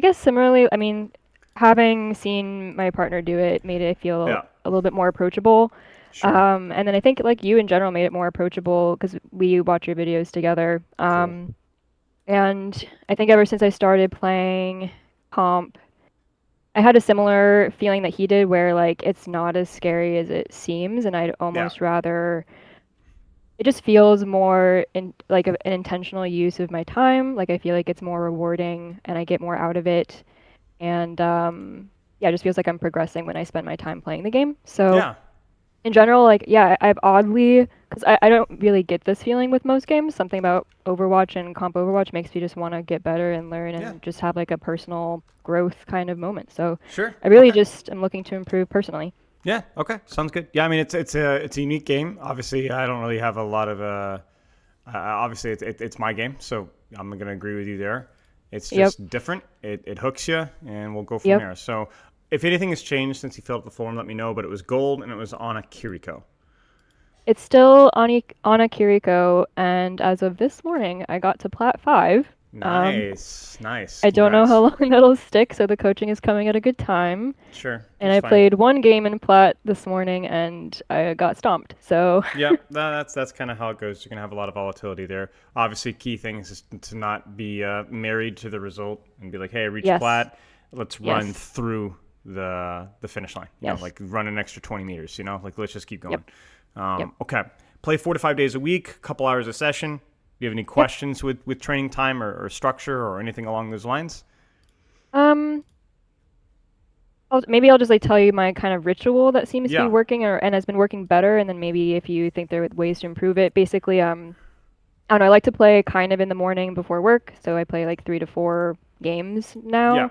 guess similarly, I mean, having seen my partner do it made it feel Yeah, a little bit more approachable. sure. And then I think like you in general made it more approachable because we watch your videos together. Cool. And I think ever since I started playing comp, I had a similar feeling that he did where like it's not as scary as it seems, and I'd Yeah. almost rather it just feels more in like an intentional use of my time. Like I feel like it's more rewarding and I get more out of it. And yeah, it just feels like I'm progressing when I spend my time playing the game. So Yeah. in general, like yeah, I've oddly because I don't really get this feeling with most games. Something about Overwatch and comp Overwatch makes me just want to get better and learn Yeah. and just have like a personal growth kind of moment. So Sure. I really Okay. just am looking to improve personally. Yeah. Okay. Sounds good. Yeah. I mean, it's a unique game. Obviously, I don't really have a lot of obviously, it's my game, so I'm gonna agree with you there. It's Yep. just different. It hooks you, and we'll go from Yep. there. So, if anything has changed since you filled up the form, let me know. But it was gold, and it was on a Kiriko. It's still Ana Kiriko, and as of this morning, I got to Plat 5. Um, Nice, nice. I don't know how Congrats. long that'll stick, so the coaching is coming at a good time. Sure, And that's I fine. played one game in Plat this morning, and I got stomped. So, Yep, that's kind of how it goes. You're gonna have a lot of volatility there. Obviously, key thing is just to not be married to the result and be like, "Hey, I reached yes, plat. Let's run yes, through the finish line. yes. Like run an extra 20 meters. Like let's just keep Yep, going." yep, Okay, play 4 to 5 days a week, couple hours a session. Do you have any yep. questions with training time or structure or anything along those lines? Um, maybe I'll just like tell you my kind of ritual that seems to be Yeah. working or and has been working better, and then maybe if you think there are ways to improve it. Basically, I don't know. I like to play kind of in the morning before work, so I play like 3 to 4 games Yeah.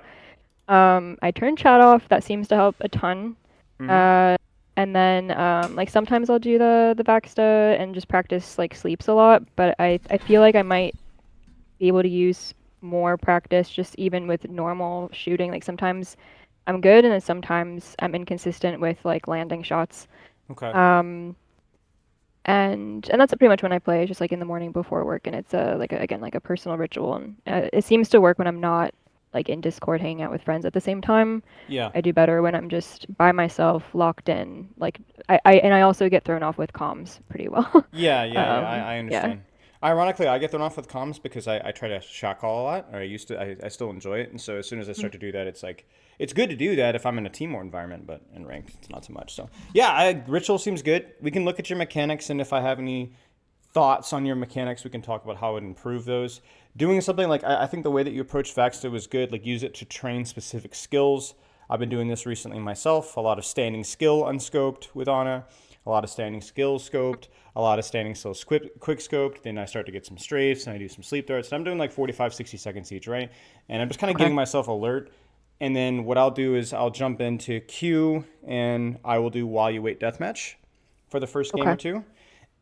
now. I turn chat off. That seems to help a ton. Mm-hmm. Uh, and then like sometimes I'll do the Baxter and just practice like sleeps a lot, but I feel like I might be able to use more practice just even with normal shooting. Like sometimes I'm good and then sometimes I'm inconsistent with like landing shots. Okay. Um, and that's pretty much when I play, just like in the morning before work, and it's like again like a personal ritual, and it seems to work when I'm not like in Discord hanging out with friends at the same time. Yeah. I do better when I'm just by myself, locked in. Like I also get thrown off with comms pretty well. Yeah, yeah, yeah. I Yeah. understand. Ironically, I get thrown off with comms because I try to shot call a lot, or I used to. I still enjoy it, and so as soon as I Mm. start to do that, it's like it's good to do that if I'm in a team war environment, but in ranked, it's not so much. So yeah, ritual seems good. We can look at your mechanics, and if I have any thoughts on your mechanics, we can talk about how I would improve those. Doing something like I think the way that you approach Vaxta was good. Like use it to train specific skills. I've been doing this recently myself. A lot of standing skill unscoped with Ana, a lot of standing skills scoped, a lot of standing skills quick scoped. Then I start to get some strafes and I do some sleep darts. And I'm doing like 45, 60 seconds each, right? And I'm just kind of Okay. getting myself alert. And then what I'll do is I'll jump into Q and I will do while you wait deathmatch for the first game Okay. or two.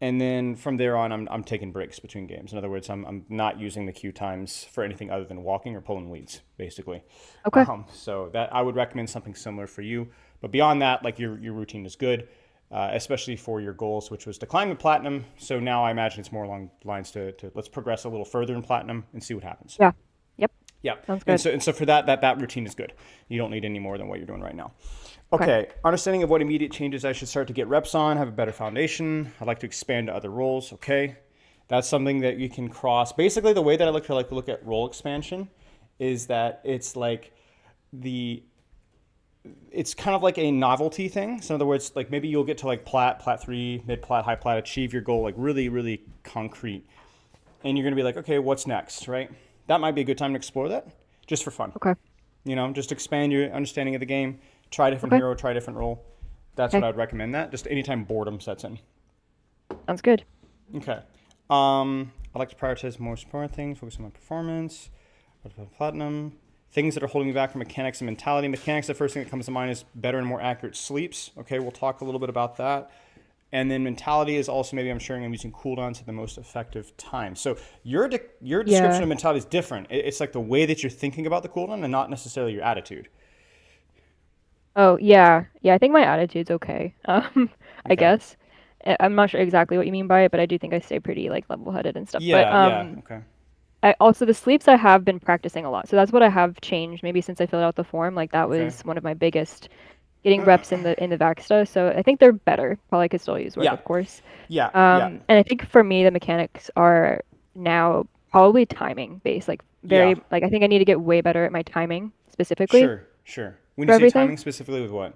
And then from there on, I'm taking breaks between games. In other words, I'm not using the queue times for anything other than walking or pulling leads, basically. Okay. So that I would recommend something similar for you. But beyond that, like your routine is good, especially for your goals, which was to climb the platinum. So now I imagine it's more along lines to let's progress a little further in platinum and see what happens. Yeah. Yep. Yeah, Sounds and good. so for that routine is good. You don't need any more than what you're doing right now. Okay. Okay, understanding of what immediate changes I should start to get reps on, have a better foundation. I'd like to expand to other roles. Okay, that's something that you can cross. Basically, the way that I like to look at role expansion is that it's like the it's kind of like a novelty thing. So in other words, like maybe you'll get to like plat 3, mid plat, high plat, achieve your goal like really, really concrete. And you're gonna be like, okay, what's next, right? That might be a good time to explore that, just for fun. Okay. Just expand your understanding of the game. Try a different Okay. hero, try a different role. That's what Okay. I would recommend. That just anytime boredom sets in. Sounds good. Okay. I like to prioritize most important things. Focus on my performance. Platinum. Things that are holding me back from mechanics and mentality. Mechanics, the first thing that comes to mind is better and more accurate sleeps. Okay, we'll talk a little bit about that. And then mentality is also maybe I'm sharing I'm using cooldowns at the most effective time. So your description Yeah. of mentality is different. It's like the way that you're thinking about the cooldown and not necessarily your attitude. Oh, yeah. Yeah, I think my attitude's okay. I Okay. guess. I'm not sure exactly what you mean by it, but I do think I stay pretty like level-headed and stuff. But Yeah, yeah, okay. I also the sleeps I have been practicing a lot. So that's what I have changed maybe since I filled out the form. Like that Okay. was one of my biggest getting reps in the Vaxta. So I think they're better. Probably could still use work, Yeah. of course. Yeah. Yeah. And I think for me the mechanics are now probably timing based. Like Yeah. very like I think I need to get way better at my timing specifically Sure. Sure. When you for say everything. timing specifically with what?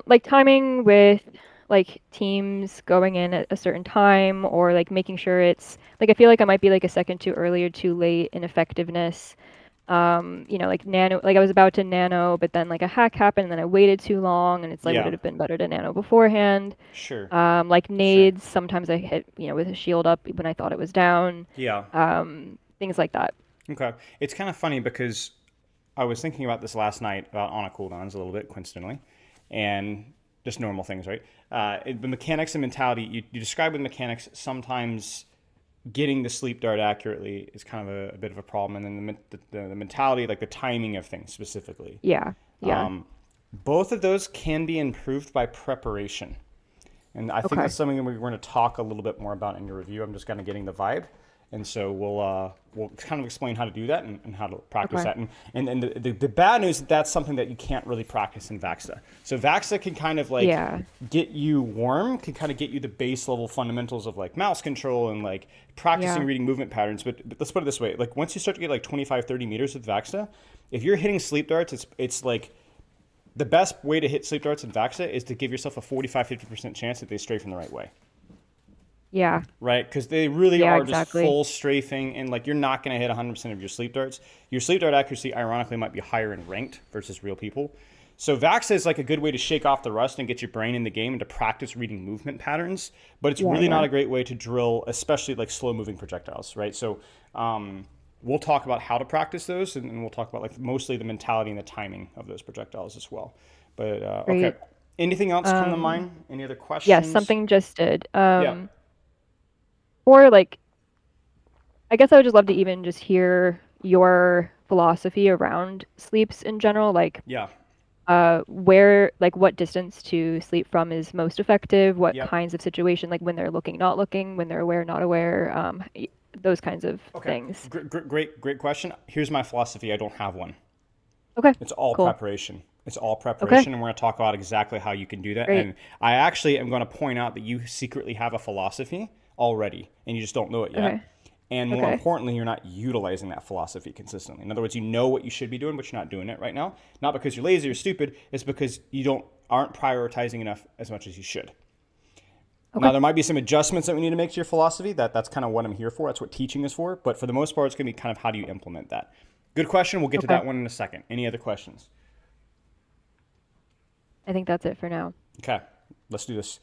Like timing with like teams going in at a certain time or like making sure it's like I feel like I might be like a second too early or too late in effectiveness. Like nano like I was about to nano, but then like a hack happened and then I waited too long and it's like would Yeah. it have been better to nano beforehand? Sure. Like Sure. nades, sometimes I hit, with a shield up when I thought it was down. Yeah. Things like that. Okay. It's kind of funny because I was thinking about this last night about Ana cooldowns a little bit, coincidentally, and just normal things, right? The mechanics and mentality, you describe with mechanics, sometimes getting the sleep dart accurately is kind of a bit of a problem. And then the mentality, like the timing of things specifically. Yeah. Yeah. Both of those can be improved by preparation. And I think Okay. that's something that we're going to talk a little bit more about in your review. I'm just kind of getting the vibe. And so we'll kind of explain how to do that and how to practice Okay. that. And the bad news is that's something that you can't really practice in Vaxa. So Vaxa can kind of like Yeah. get you warm, can kind of get you the base level fundamentals of like mouse control and like practicing Yeah. reading movement patterns. But let's put it this way. Like once you start to get like 25, 30 meters with Vaxa, if you're hitting sleep darts, it's like the best way to hit sleep darts in Vaxa is to give yourself a 45, 50% chance that they stray from the right way. Yeah. Right, because they really Yeah, are just exactly. full strafing, and like you're not going to hit 100% of your sleep darts. Your sleep dart accuracy, ironically, might be higher in ranked versus real people. So Vaxa is like a good way to shake off the rust and get your brain in the game and to practice reading movement patterns. But it's Yeah, really not yeah. a great way to drill, especially like slow moving projectiles. Right. So we'll talk about how to practice those, and we'll talk about like mostly the mentality and the timing of those projectiles as well. But okay, Great. anything else come to Um, mind? Any other yes, questions? something just did. Yeah. Or like I guess I would just love to even just hear your philosophy around sleeps in general, like Yeah. where like what distance to sleep from is most effective, what Yep. kinds of situation, like when they're looking, not looking, when they're aware, not aware, those kinds of Okay, things. great question. Here's my philosophy. I don't have one. Okay, It's all cool. preparation. It's all Okay, preparation, and we're going to talk about exactly how you can do that. great. And I actually am going to point out that you secretly have a philosophy already, and you just don't know it Okay, yet. And more okay, importantly, you're not utilizing that philosophy consistently. In other words, you know what you should be doing, but you're not doing it right now. Not because you're lazy or stupid. It's because you aren't prioritizing enough as much as you should. Now, okay, there might be some adjustments that we need to make to your philosophy. That's kind of what I'm here for. That's what teaching is for. But for the most part, it's going to be kind of how do you implement that. Good question. We'll get to okay. that one in a second. Any other questions? I think that's it for now. Okay, let's do this.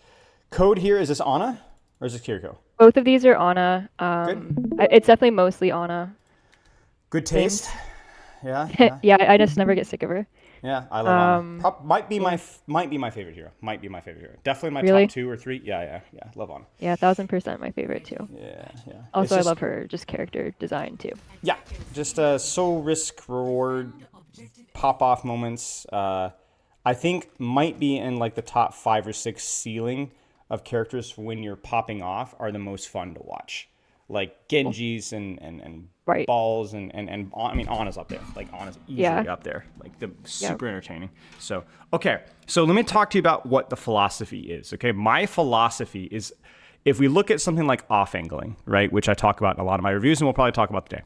Code here, is this Ana or is this Kiriko? Both of these are Ana. Good. It's definitely mostly Ana Good taste. themed. Yeah, yeah, Yeah, I just never get sick of her. yeah. I love Ana. Might be Yeah, my favorite hero. Might be my favorite hero. Definitely my top really? 2 or 3. Yeah, yeah, yeah. Love Ana. Yeah, 1000% my favorite too. Yeah, yeah. It's Also, I just love her just character design too. yeah, just so risk reward pop off moments. I think might be in like the top 5 or 6 ceiling of characters when you're popping off are the most fun to watch. Like Cool. Genji's and Right. Balls and I mean Ana's up there. Like Ana's Yeah. easily up there. Like the Yep. super entertaining. So okay. So let me talk to you about what the philosophy is. Okay. My philosophy is if we look at something like off angling, right, which I talk about in a lot of my reviews and we'll probably talk about today.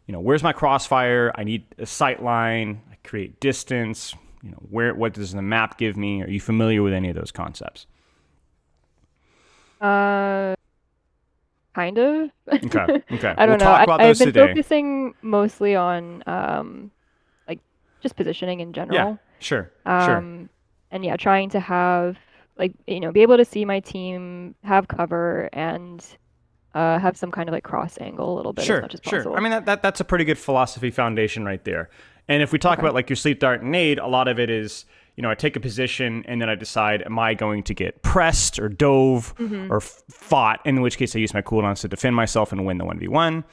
Where's my crossfire? I need a sight line. I create distance. What does the map give me? Are you familiar with any of those concepts? Uh, kind of. Okay. Okay. I We'll don't know. talk about I've those been today. focusing mostly on like just positioning in Yeah. general. Sure. Sure. Um, and yeah, trying to have like, be able to see my team, have cover, and have some kind of like cross angle a little bit as Sure, much as sure. I possible. mean that's a pretty good philosophy foundation right there. And if we talk Okay. about like your sleep dart and nade, a lot of it is, I take a position and then I decide, am I going to get pressed or dove Mm-hmm. or fought? In which case I use my cooldowns to defend myself and win the 1v1.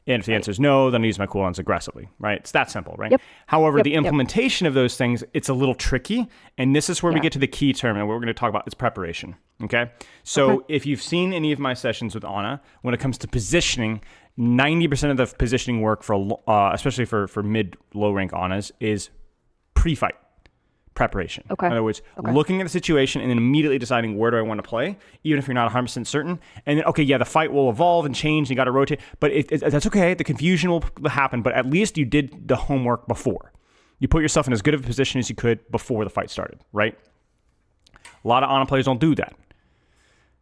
And if the Right. answer is no, then I use my cooldowns aggressively, right? It's that simple, right? Yep. However, Yep. the Yep. implementation of those things, it's a little tricky. And this is where we Yeah. get to the key term and what we're going to talk about is preparation, okay? Okay. So if you've seen any of my sessions with Ana, when it comes to positioning, 90% of the positioning work for especially for mid low rank Anas is pre-fight preparation. Okay. In other words, Okay. looking at the situation and then immediately deciding where do I want to play, even if you're not 100% certain. And then, okay, yeah, the fight will evolve and change. And you got to rotate, but that's okay. The confusion will happen, but at least you did the homework before. You put yourself in as good of a position as you could before the fight started, right? A lot of Ana players don't do that.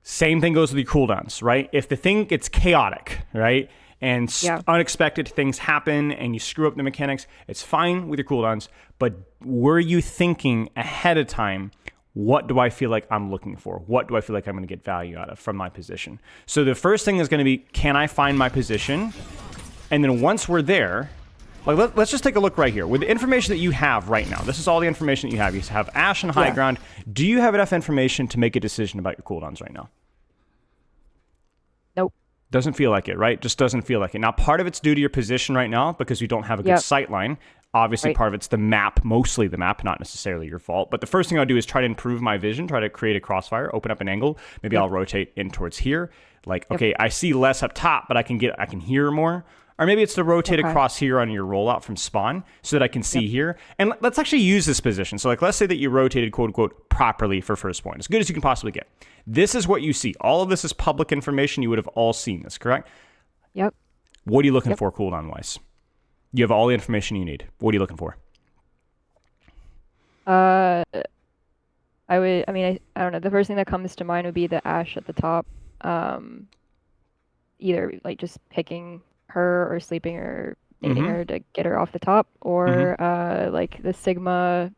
Same thing goes with your cooldowns, right? If the thing gets chaotic, right, and unexpected things happen and you screw up the mechanics, it's fine with your cooldowns, but were you thinking ahead of time, what do I feel like I'm looking for? What do I feel like I'm going to get value out of from my position? So the first thing is going to be, can I find my position? And then once we're there, like let's just take a look right here. With the information that you have right now, this is all the information that you have. You have Ashe and high ground. Do you have enough information to make a decision about your cooldowns right now? Nope. Doesn't feel like it, right? Just doesn't feel like it. Now, part of it's due to your position right now because you don't have a good sight line. Obviously, part of it's the map, mostly the map, not necessarily your fault. But the first thing I'll do is try to improve my vision, try to create a crossfire, open up an angle. Maybe I'll rotate in towards here. Like, okay, I see less up top, but I can hear more. Or maybe it's to rotate across here on your rollout from spawn so that I can see here. And let's actually use this position. So like, let's say that you rotated quote unquote properly for first point, as good as you can possibly get. This is what you see. All of this is public information. You would have all seen this, correct? Yep. What are you looking for cooldown wise? You have all the information you need. What are you looking for? I don't know. The first thing that comes to mind would be the Ashe at the top. Either like just picking her or sleeping or nading her to get her off the top, or like the Sigma,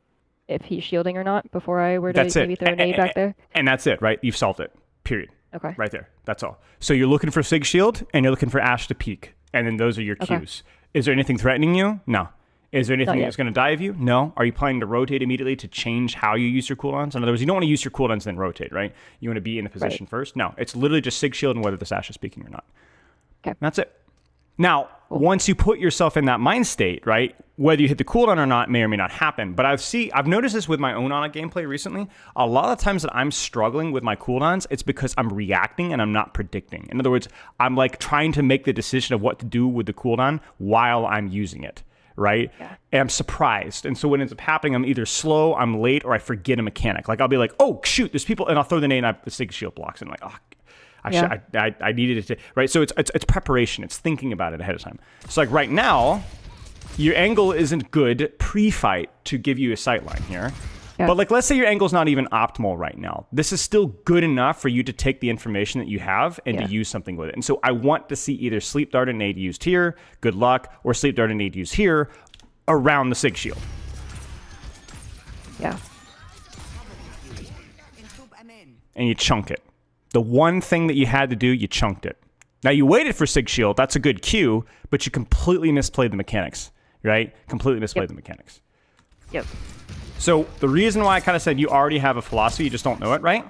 if he's shielding or not before I were to maybe throw a nade back there. And that's it, right? You've solved it. Period. Okay. Right there. That's all. So you're looking for Sig shield and you're looking for Ashe to peek. And then those are your cues. Is there anything threatening you? No. Is there anything that's going to die of you? No. Are you planning to rotate immediately to change how you use your cooldowns? In other words, you don't want to use your cooldowns then rotate, right? You want to be in the position first. No. It's literally just Sig shield and whether this Ashe is peeking or not. Okay. That's it. Now, once you put yourself in that mind state, right, whether you hit the cooldown or not may or may not happen. But I've noticed this with my own Ana gameplay recently. A lot of times that I'm struggling with my cooldowns, it's because I'm reacting and I'm not predicting. In other words, I'm like trying to make the decision of what to do with the cooldown while I'm using it, right? Yeah. And I'm surprised. And so what ends up happening, I'm either slow, I'm late, or I forget a mechanic. Like I'll be like, oh, shoot, there's people, and I'll throw the nade and the Sig shield blocks, and I'm like, oh, I needed it to, right? So it's preparation. It's thinking about it ahead of time. So like right now, your angle isn't good pre-fight to give you a sight line here. Yeah. But like, let's say your angle's not even optimal right now. This is still good enough for you to take the information that you have and to use something with it. And so I want to see either Sleep Dart and Nade used here, good luck, or Sleep Dart and Nade used here around the Sig shield. Yeah. And you chunk it. The one thing that you had to do, you chunked it. Now, you waited for Sig Shield. That's a good cue, but you completely misplayed the mechanics, right? Completely misplayed the mechanics. Yep. So the reason why I kind of said you already have a philosophy, you just don't know it, right?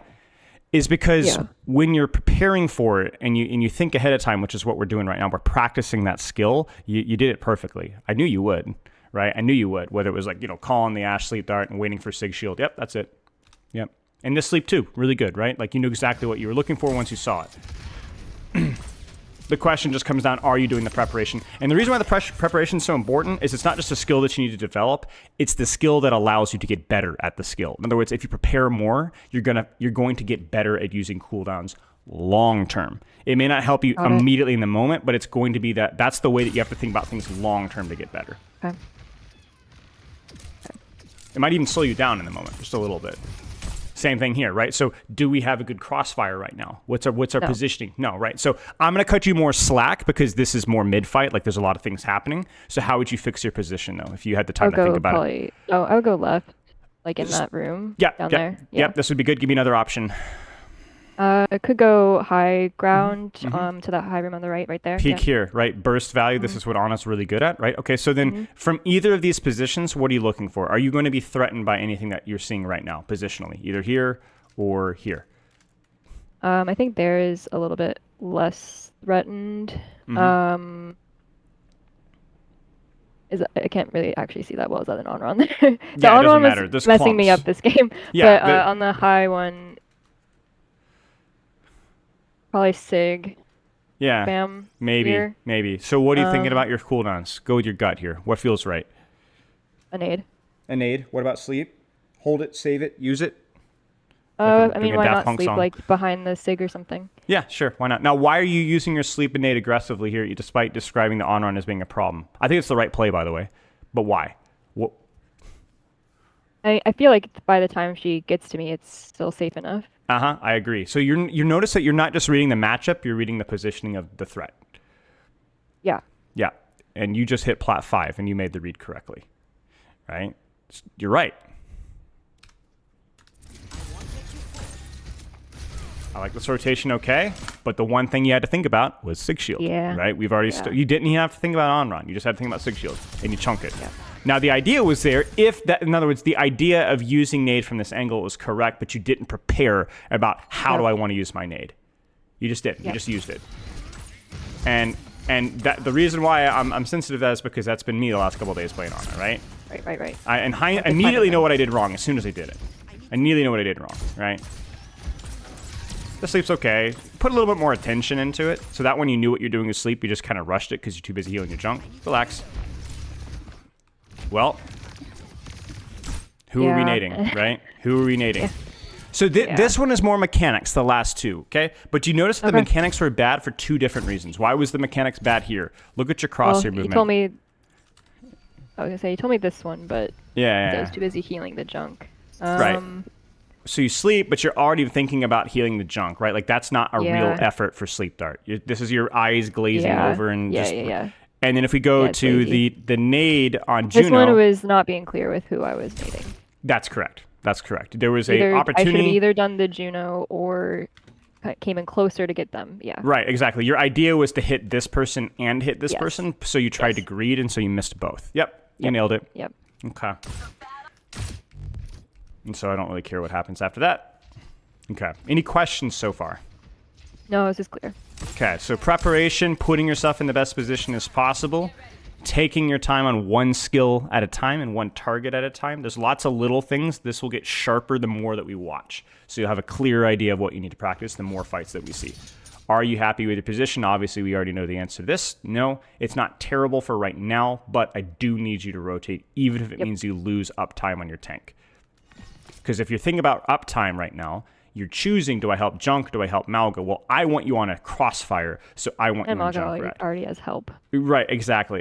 Is because when you're preparing for it and you think ahead of time, which is what we're doing right now, we're practicing that skill, you did it perfectly. I knew you would, right? I knew you would, whether it was like, calling the Ashe Sleep Dart and waiting for Sig Shield. Yep, that's it. Yep. And this sleep too, really good, right? Like you knew exactly what you were looking for once you saw it. The question just comes down, are you doing the preparation? And the reason why the preparation is so important is it's not just a skill that you need to develop, it's the skill that allows you to get better at the skill. In other words, if you prepare more, you're going to get better at using cooldowns long term. It may not help you immediately in the moment, but it's going to be that's the way that you have to think about things long term to get better. Okay. It might even slow you down in the moment, just a little bit. Same thing here, right? So do we have a good crossfire right now? What's our positioning? No, right? So I'm going to cut you more slack because this is more mid-fight. Like there's a lot of things happening. So how would you fix your position though if you had the time to think about it? I would go left, like in that room down there. Yeah, this would be good. Give me another option. It could go high ground to that high room on the right there. Peek here, right? Burst value. This is what Ana's really good at, right? Okay, so then from either of these positions, what are you looking for? Are you going to be threatened by anything that you're seeing right now, positionally, either here or here? I think there is a little bit less threatened. I can't really actually see that well. Is that an on-run there? The on-run was messing me up this game. Yeah, but on the high one, probably Sig. Yeah. spam Maybe. here. Maybe. So what are you thinking Um, about your cooldowns? Go with your gut here. What feels right? A nade. A nade. What about sleep? Hold it, save it, use it. Like I'm I doing mean, a why Daft not Punk sleep song. like behind the sig or something? Yeah, sure. Why not? Now, why are you using your sleep and nade aggressively here, despite describing the on run as being a problem? I think it's the right play, by the way. But why? What? I feel like by the time she gets to me, it's still safe enough. Uh-huh. I agree. So you notice that you're not just reading the matchup; you're reading the positioning of the threat. Yeah. Yeah. And you just hit plat 5, and you made the read correctly. Right? You're right. I like this rotation okay, but the one thing you had to think about was Sig Shield. Yeah. Right? We've already Yeah. you didn't even have to think about on run. You just had to think about Sig Shield, and you chunk it. Yeah. Now the idea was there if that, in other words, the idea of using nade from this angle was correct, but you didn't prepare about how do I want to use my nade. You just did. You Yep. just used it. And that the reason why I'm sensitive to that is because that's been me the last couple of days playing on it, right? Right. I Like immediately the know what I did wrong as soon as I did it. I immediately know what I did wrong, right? The sleep's okay. Put a little bit more attention into it, so that when you knew what you're doing with sleep, you just kind of rushed it because you're too busy healing your junk. Relax. Well, who are we Yeah. nading, right? Who are we nading? Yeah. So Yeah. this one is more mechanics, the last two, okay? But you notice that the Okay. mechanics were bad for two different reasons. Why was the mechanics bad here? Look at your Well, crosshair you movement. told me. I was gonna say you told me this one, but I Yeah. was too busy healing the junk. Right. So you sleep, but you're already thinking about healing the junk, right? Like that's not a real Yeah. effort for sleep dart. This is your eyes glazing Yeah. over and Yeah, just. yeah. And then if we go Yeah, it's to lazy. the nade on This one Juno, was not being clear with who I was nading. that's correct. That's correct. There was a I should have opportunity. either done the Juno or came in closer to get them. Yeah. Right, exactly. Your idea was to hit this person and hit this Yes. person, so you tried Yes. to greed, and so you missed both. Yep, you nailed it. Yep. Okay. And so I don't really care what happens after that. Okay. Any questions so far? No, this is clear. Okay, so preparation, putting yourself in the best position as possible, taking your time on one skill at a time and one target at a time. There's lots of little things. This will get sharper the more that we watch. So you'll have a clear idea of what you need to practice the more fights that we see. Are you happy with your position? Obviously, we already know the answer to this. No, it's not terrible for right now, but I do need you to rotate, even if it means you lose uptime on your tank. Because if you're thinking about uptime right now, you're choosing, do I help Junk? Do I help Malga? Well, I want you on a crossfire, so I want And you on Maga Junkrat. already has help. Right, exactly.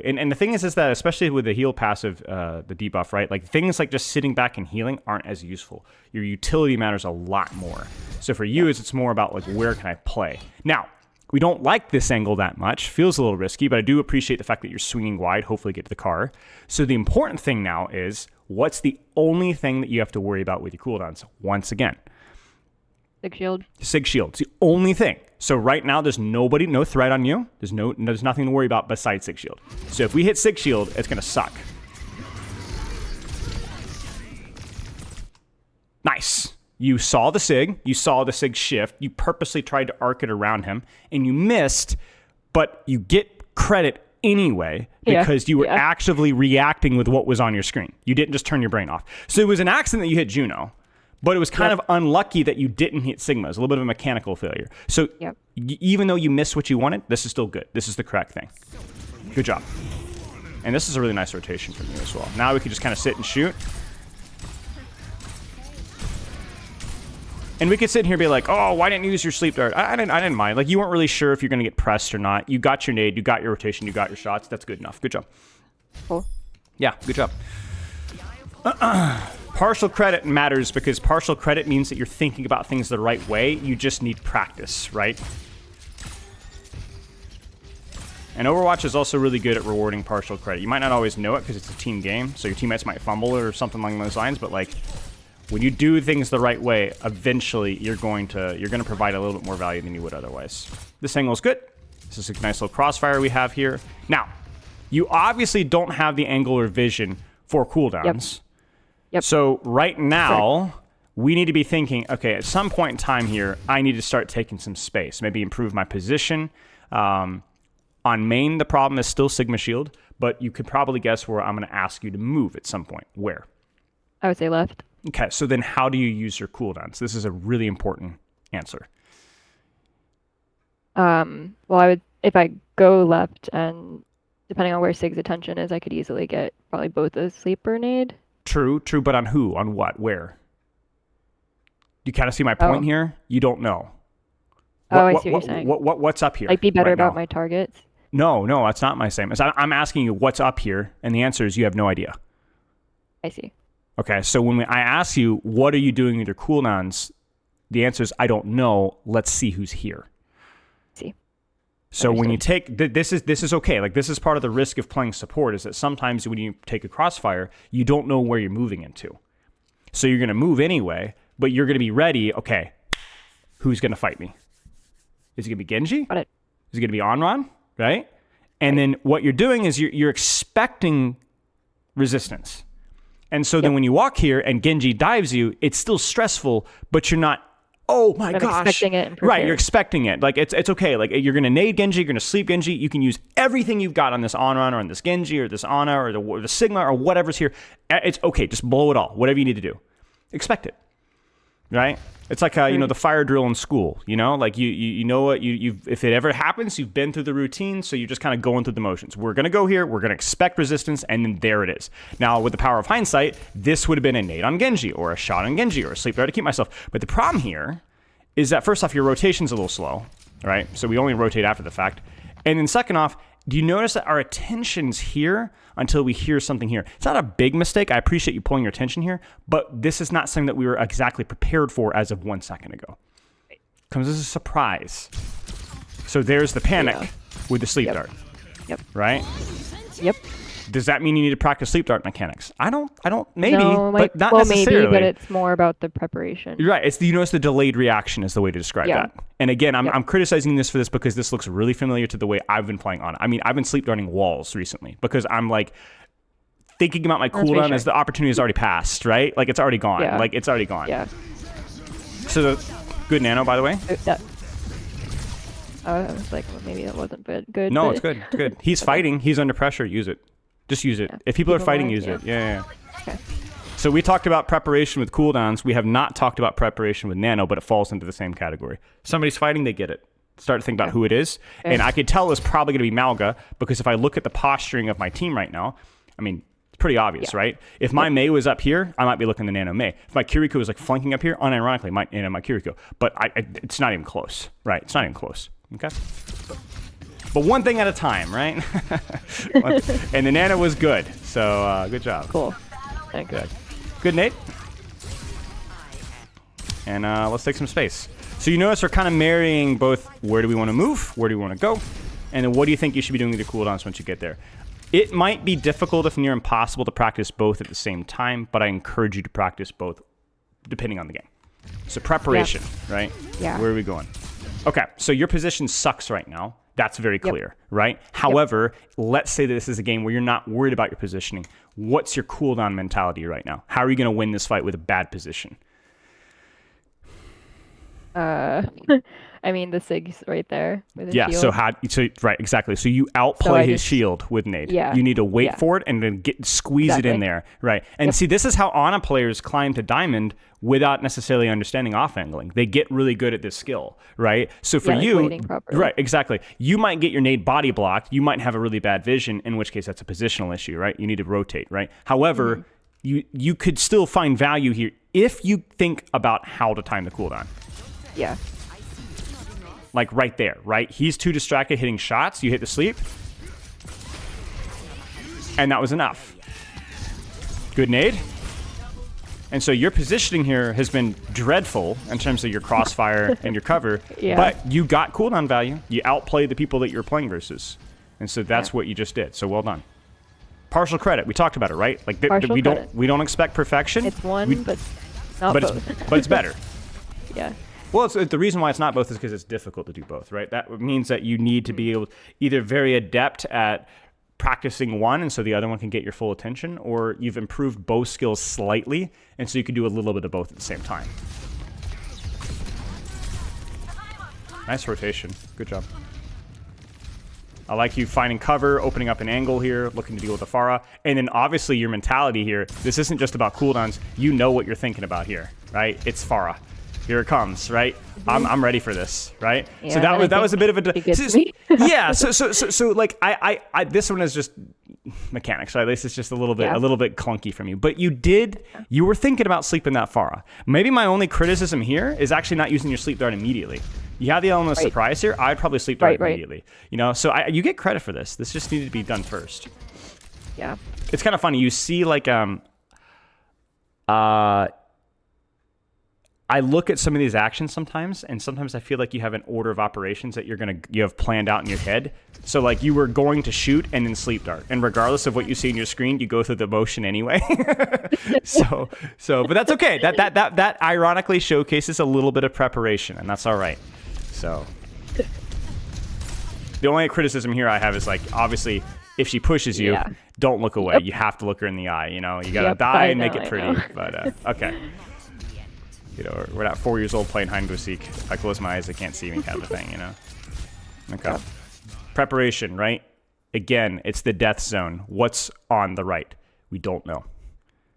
And the thing is that especially with the heal passive, the debuff, right? Like things like just sitting back and healing aren't as useful. Your utility matters a lot more. So for you, it's more about like where can I play? Now, we don't like this angle that much. Feels a little risky, but I do appreciate the fact that you're swinging wide. Hopefully, get to the car. So the important thing now is what's the only thing that you have to worry about with your cooldowns? Once again, Sig shield. Sig Shield. It's the only thing. So right now, there's no threat on you. There's nothing to worry about besides Sig Shield. So if we hit Sig Shield, it's gonna suck. Nice. You saw the Sig. You saw the Sig shift. You purposely tried to arc it around him, and you missed. But you get credit anyway because you were actively reacting with what was on your screen. You didn't just turn your brain off. So it was an accident that you hit Juno. But it was kind of unlucky that you didn't hit Sigma. It's a little bit of a mechanical failure. So even though you missed what you wanted, this is still good. This is the correct thing. Good job. And this is a really nice rotation from you as well. Now we can just kind of sit and shoot. And we could sit here and be like, oh, why didn't you use your sleep dart? I didn't mind. Like, you weren't really sure if you're going to get pressed or not. You got your nade. You got your rotation. You got your shots. That's good enough. Good job. Cool. Yeah, good job. Partial credit matters because partial credit means that you're thinking about things the right way. You just need practice, right? And Overwatch is also really good at rewarding partial credit. You might not always know it because it's a team game, so your teammates might fumble or something along those lines, but like when you do things the right way, eventually you're going to provide a little bit more value than you would otherwise. This angle is good. This is a nice little crossfire we have here. Now, you obviously don't have the angular vision for cooldowns. Yep. So right now, we need to be thinking, okay, at some point in time here, I need to start taking some space. Maybe improve my position. On main, the problem is still Sigma Shield, but you could probably guess where I'm going to ask you to move at some point. Where? I would say left. Okay, so then how do you use your cooldowns? This is a really important answer. Well, I would if I go left and depending on where Sig's attention is, I could easily get probably both a sleeper nade. True, but on who? On what? Where? You kind of see my point Oh. here? You don't know. Oh, I see what you're saying. What's up here? Like be better right about now? my targets. No, that's not my same. I'm asking you what's up here, and the answer is you have no idea. I see. Okay, so when I ask you what are you doing with your cooldowns, the answer is I don't know. Let's see who's here. See. So when you take this is okay. Like this is part of the risk of playing support is that sometimes when you take a crossfire, you don't know where you're moving into. So you're going to move anyway, but you're going to be ready. Okay, who's going to fight me? Is it going to be Genji? Got it. Is it going to be Onron? Right? And then what you're doing is you're expecting resistance. And so then when you walk here and Genji dives you, it's still stressful, but you're not, oh my I'm gosh. expecting it and Right, prepared. you're expecting it. Like it's okay. Like you're going to nade Genji, you're going to sleep Genji. You can use everything you've got on this Onron or on this Genji or this Ana or the Sigma or whatever's here. It's okay. Just blow it all. Whatever you need to do. Expect it. Right? It's like the fire drill in school. Like you know what you if it ever happens, you've been through the routine, so you're just kind of going through the motions. We're gonna go here, we're gonna expect resistance, and then there it is. Now with the power of hindsight, this would have been a nade on Genji or a shot on Genji or a sleep there to keep myself. But the problem here is that first off, your rotation's a little slow, right? So we only rotate after the fact, and then second off, do you notice that our attention's here until we hear something here? It's not a big mistake. I appreciate you pulling your attention here, but this is not something that we were exactly prepared for as of 1 second ago. Comes as a surprise. So there's the panic with the sleep dart. Yep. Right? Yep. Does that mean you need to practice sleep dart mechanics? I don't, maybe, No, but not well, necessarily. maybe, but it's more about the preparation. You're right. It's you notice the delayed reaction is the way to describe that. And again, I'm criticizing this for this because this looks really familiar to the way I've been playing on. I mean, I've been sleep darting walls recently because I'm like thinking about my cooldown as the opportunity has already passed, right? Like it's already gone. Yeah. Like it's already gone. Yeah. So good nano, by the way. I was like, well, maybe that wasn't good. No, but- it's good. It's good. He's fighting. He's under pressure. Use it. Just use it. If people are fighting, use it. Yeah. Okay. So we talked about preparation with cooldowns. We have not talked about preparation with nano, but it falls into the same category. Somebody's fighting, they get it. Start to think about who it is. Okay. And I could tell it's probably going to be Malga because if I look at the posturing of my team right now, I mean, it's pretty obvious, right? If my Mei was up here, I might be looking at Nano Mei. If my Kiriko was like flanking up here, unironically, my Kiriko. But it's not even close, right? It's not even close, okay? But one thing at a time, right? And the Nano was good, so good job. Cool. Thanks. Good, Nate. And let's take some space. So you notice we're kind of marrying both where do we want to move, where do we want to go, and then what do you think you should be doing with your cooldowns once you get there. It might be difficult if near impossible to practice both at the same time, but I encourage you to practice both depending on the game. So preparation, right? Yeah. Where are we going? Okay, so your position sucks right now. That's very clear, right? However, let's say that this is a game where you're not worried about your positioning. What's your cooldown mentality right now? How are you going to win this fight with a bad position? I mean, the Sig's right there with his shield. Right, exactly. So you outplay his just- shield with nade. Yeah. You need to wait Yeah. for it and then squeeze it in Exactly. there, right? And see, this is how Ana players climb to diamond without necessarily understanding off angling. They get really good at this skill, right? So for like you, waiting properly. right, exactly. You might get your nade body blocked. You might have a really bad vision, in which case that's a positional issue, right? You need to rotate, right? However, you could still find value here if you think about how to time the cooldown. Yeah. Like right there, right? He's too distracted hitting shots. You hit the sleep. And that was enough. Good nade. And so your positioning here has been dreadful in terms of your crossfire and your cover. Yeah. But you got cooldown value. You outplayed the people that you're playing versus. And so that's what you just did. So well done. Partial credit. We talked about it, right? Like Partial credit. we don't expect perfection. It's one, but not but both. it's better. Yeah. Well, the reason why it's not both is because it's difficult to do both, right? That means that you need to be able either very adept at practicing one, and so the other one can get your full attention, or you've improved both skills slightly, and so you can do a little bit of both at the same time. Nice rotation. Good job. I like you finding cover, opening up an angle here, looking to deal with the Pharah. And then obviously your mentality here, this isn't just about cooldowns. You know what you're thinking about here, right? It's Pharah. Here it comes, right? I'm ready for this, right? Yeah, so and I that was a bit of a think it gets me. yeah. So like I this one is just mechanics, right? This is just a little bit clunky from you. But you were thinking about sleeping that Pharah. Maybe my only criticism here is actually not using your sleep dart immediately. You have the element of surprise here. I'd probably sleep dart immediately. You know, so you get credit for this. This just needed to be done first. Yeah. It's kind of funny. You see, like, I look at some of these actions sometimes, and sometimes I feel like you have an order of operations that you have planned out in your head. So, like, you were going to shoot and then sleep dart, and regardless of what you see in your screen, you go through the motion anyway. But that's okay. That ironically showcases a little bit of preparation, and that's all right. So, the only criticism here I have is, like, obviously, if she pushes you, don't look away. You have to look her in the eye. You know, you gotta die and make it pretty. But okay. You know, we're not 4 years old playing hide and go seek. If I close my eyes, they can't see me, kind of a thing, you know? Okay. Yep. Preparation, right? Again, it's the death zone. What's on the right? We don't know.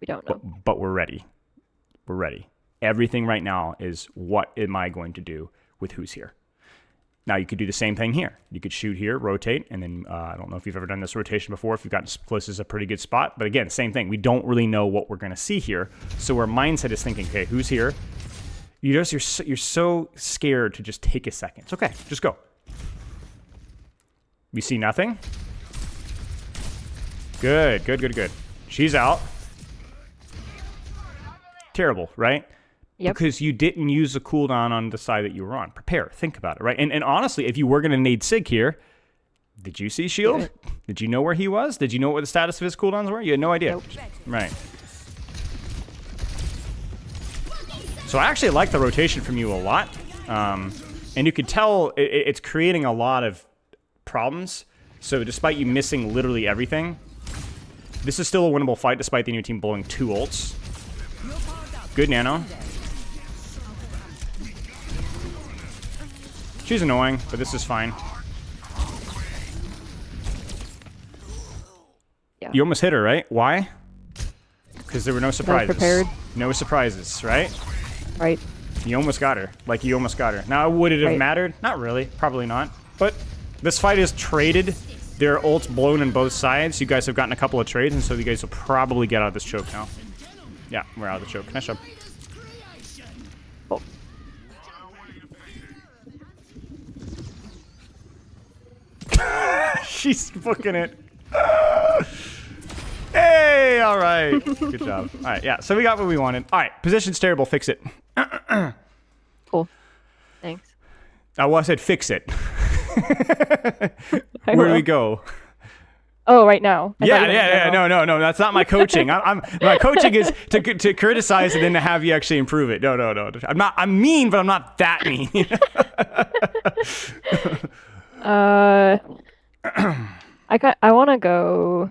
We don't know. But we're ready. We're ready. Everything right now is what am I going to do with who's here? Now, you could do the same thing here. You could shoot here, rotate, and then I don't know if you've ever done this rotation before, if you've gotten close, is a pretty good spot. But again, same thing. We don't really know what we're going to see here. So our mindset is thinking, okay, who's here? You're so scared to just take a second. It's okay. Just go. We see nothing. Good. She's out. Terrible, right? Yep. Because you didn't use the cooldown on the side that you were on. Prepare. Think about it, right? And honestly, if you were going to nade Sig here, did you see Shield? Yeah. Did you know where he was? Did you know what the status of his cooldowns were? You had no idea. Nope. Right. So I actually like the rotation from you a lot. And you could tell it's creating a lot of problems. So despite you missing literally everything, this is still a winnable fight despite the new team blowing 2 ults. Good nano. She's annoying, but this is fine. Yeah. You almost hit her, right? Why? Because there were no surprises. Prepared. No surprises, right? Right. You almost got her. Like, you almost got her. Now, would it have mattered? Not really. Probably not. But this fight is traded. There are ults blown on both sides. You guys have gotten a couple of trades, and so you guys will probably get out of this choke now. Yeah, we're out of the choke. Nice job. Oh. She's booking it. Hey, all right. Good job. All right, yeah, so we got what we wanted. All right, position's terrible. Fix it. Cool. Thanks. I said fix it. Where do we go? Oh, right now. Yeah. No. That's not my coaching. My coaching is to criticize and then to have you actually improve it. No. I'm mean, but I'm not that mean. I want to go.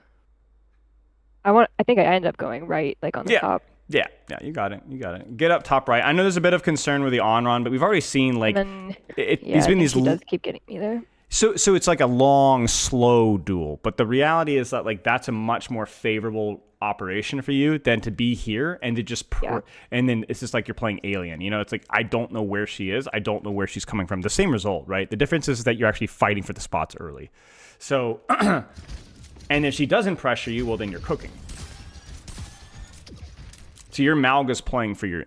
I think I end up going right, like on the top. Yeah, you got it. Get up top right. I know there's a bit of concern with the on-run, but we've already seen like there's been these. He does keep getting me there. So it's like a long, slow duel. But the reality is that like that's a much more favorable operation for you than to be here and to just and then it's just like you're playing Alien. You know, it's like I don't know where she is. I don't know where she's coming from. The same result, right? The difference is that you're actually fighting for the spots early. So, and if she doesn't pressure you, well, then you're cooking. So your Malga's playing for your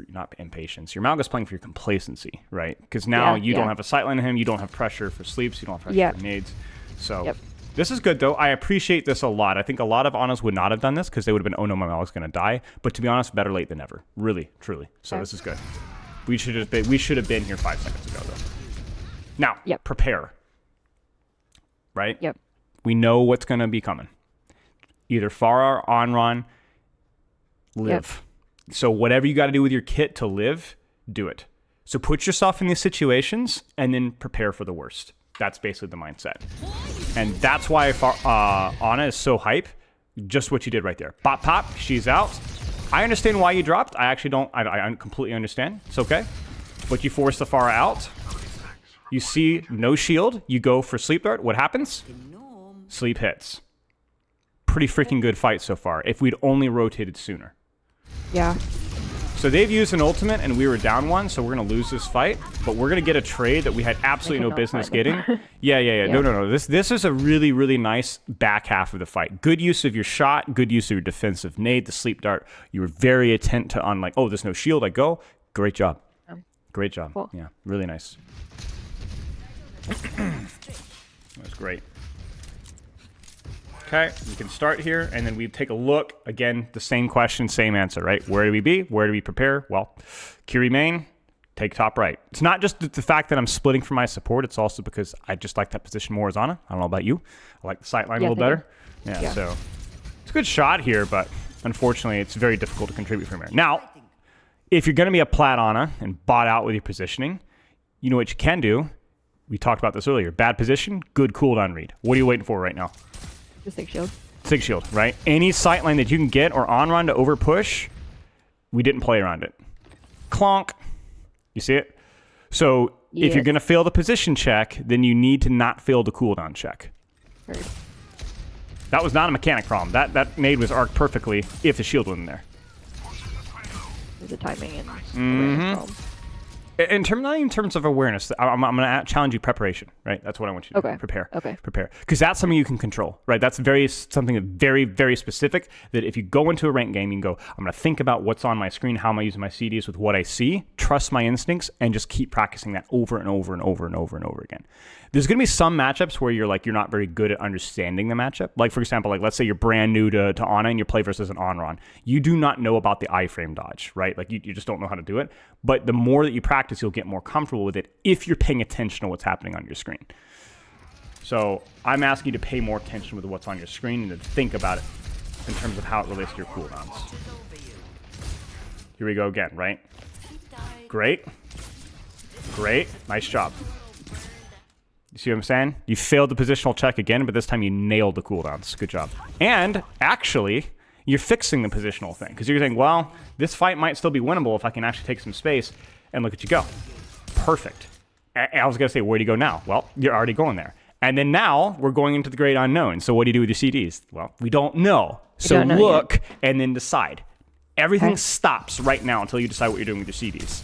not impatience. Your Malga's playing for your complacency, right? Because now you don't have a sightline on him. You don't have pressure for sleeps. You don't have pressure for nades. So this is good, though. I appreciate this a lot. I think a lot of Anas would not have done this because they would have been, oh no, my Malga's going to die. But to be honest, better late than never. Really, truly. So this is good. We should have been here 5 seconds ago, though. Now, prepare. Right? Yep. We know what's going to be coming. Either Pharah or on-run. Live. So whatever you got to do with your kit to live, do it. So put yourself in these situations and then prepare for the worst. That's basically the mindset. And that's why Ana is so hype. Just what you did right there. Pop, pop. She's out. I understand why you dropped. I actually don't. I completely understand. It's okay. But you force the Pharah out. You see no shield. You go for sleep dart. What happens? Sleep hits. Pretty freaking good fight so far. If we'd only rotated sooner. Yeah. So they've used an ultimate, and we were down one, so we're going to lose this fight. But we're going to get a trade that we had absolutely no cannot business find it. getting. Yeah. No. This is a really, really nice back half of the fight. Good use of your shot, good use of your defensive nade, the sleep dart. You were very attent to on like, oh, there's no shield, I go. Great job. Great job. Cool. Yeah, really nice. That was great. Okay, we can start here, and then we take a look. Again, the same question, same answer, right? Where do we be? Where do we prepare? Well, Kiri main, take top right. It's not just the fact that I'm splitting for my support. It's also because I just like that position more as Ana. I don't know about you. I like the sight line a little better. Yeah, so it's a good shot here, but unfortunately, it's very difficult to contribute from here. Now, if you're going to be a plat Ana and bot out with your positioning, you know what you can do? We talked about this earlier. Bad position, good cooldown read. What are you waiting for right now? The 6 shield. 6 shield, right? Any sightline that you can get or on run to over push, we didn't play around it. Clonk. You see it? So if you're going to fail the position check, then you need to not fail the cooldown check. Heard. That was not a mechanic problem. That nade was arced perfectly if the shield wasn't there. There's a timing and awareness problem. Not in terms of awareness, I'm going to challenge you preparation, right? That's what I want you to do. Prepare. Prepare. Because that's something you can control, right? That's something that very, very specific that if you go into a ranked game, you can go, I'm going to think about what's on my screen, how am I using my CDs with what I see, trust my instincts, and just keep practicing that over and over and over and over and over again. There's going to be some matchups where you're not very good at understanding the matchup. Like, for example, let's say you're brand new to Ana and you play versus an Onron. You do not know about the iframe dodge, right? Like, you just don't know how to do it. But the more that you practice, you'll get more comfortable with it if you're paying attention to what's happening on your screen. So I'm asking you to pay more attention with what's on your screen and to think about it in terms of how it relates to your cooldowns. Here we go again, right? Great. Nice job. You see what I'm saying? You failed the positional check again, but this time you nailed the cooldowns. Good job. And actually, you're fixing the positional thing. Because you're saying, well, this fight might still be winnable if I can actually take some space. And look at you go. Perfect. I was going to say, where do you go now? Well, you're already going there. And then now, we're going into the great unknown. So what do you do with your CDs? Well, we don't know. So look and then decide. Everything stops right now until you decide what you're doing with your CDs.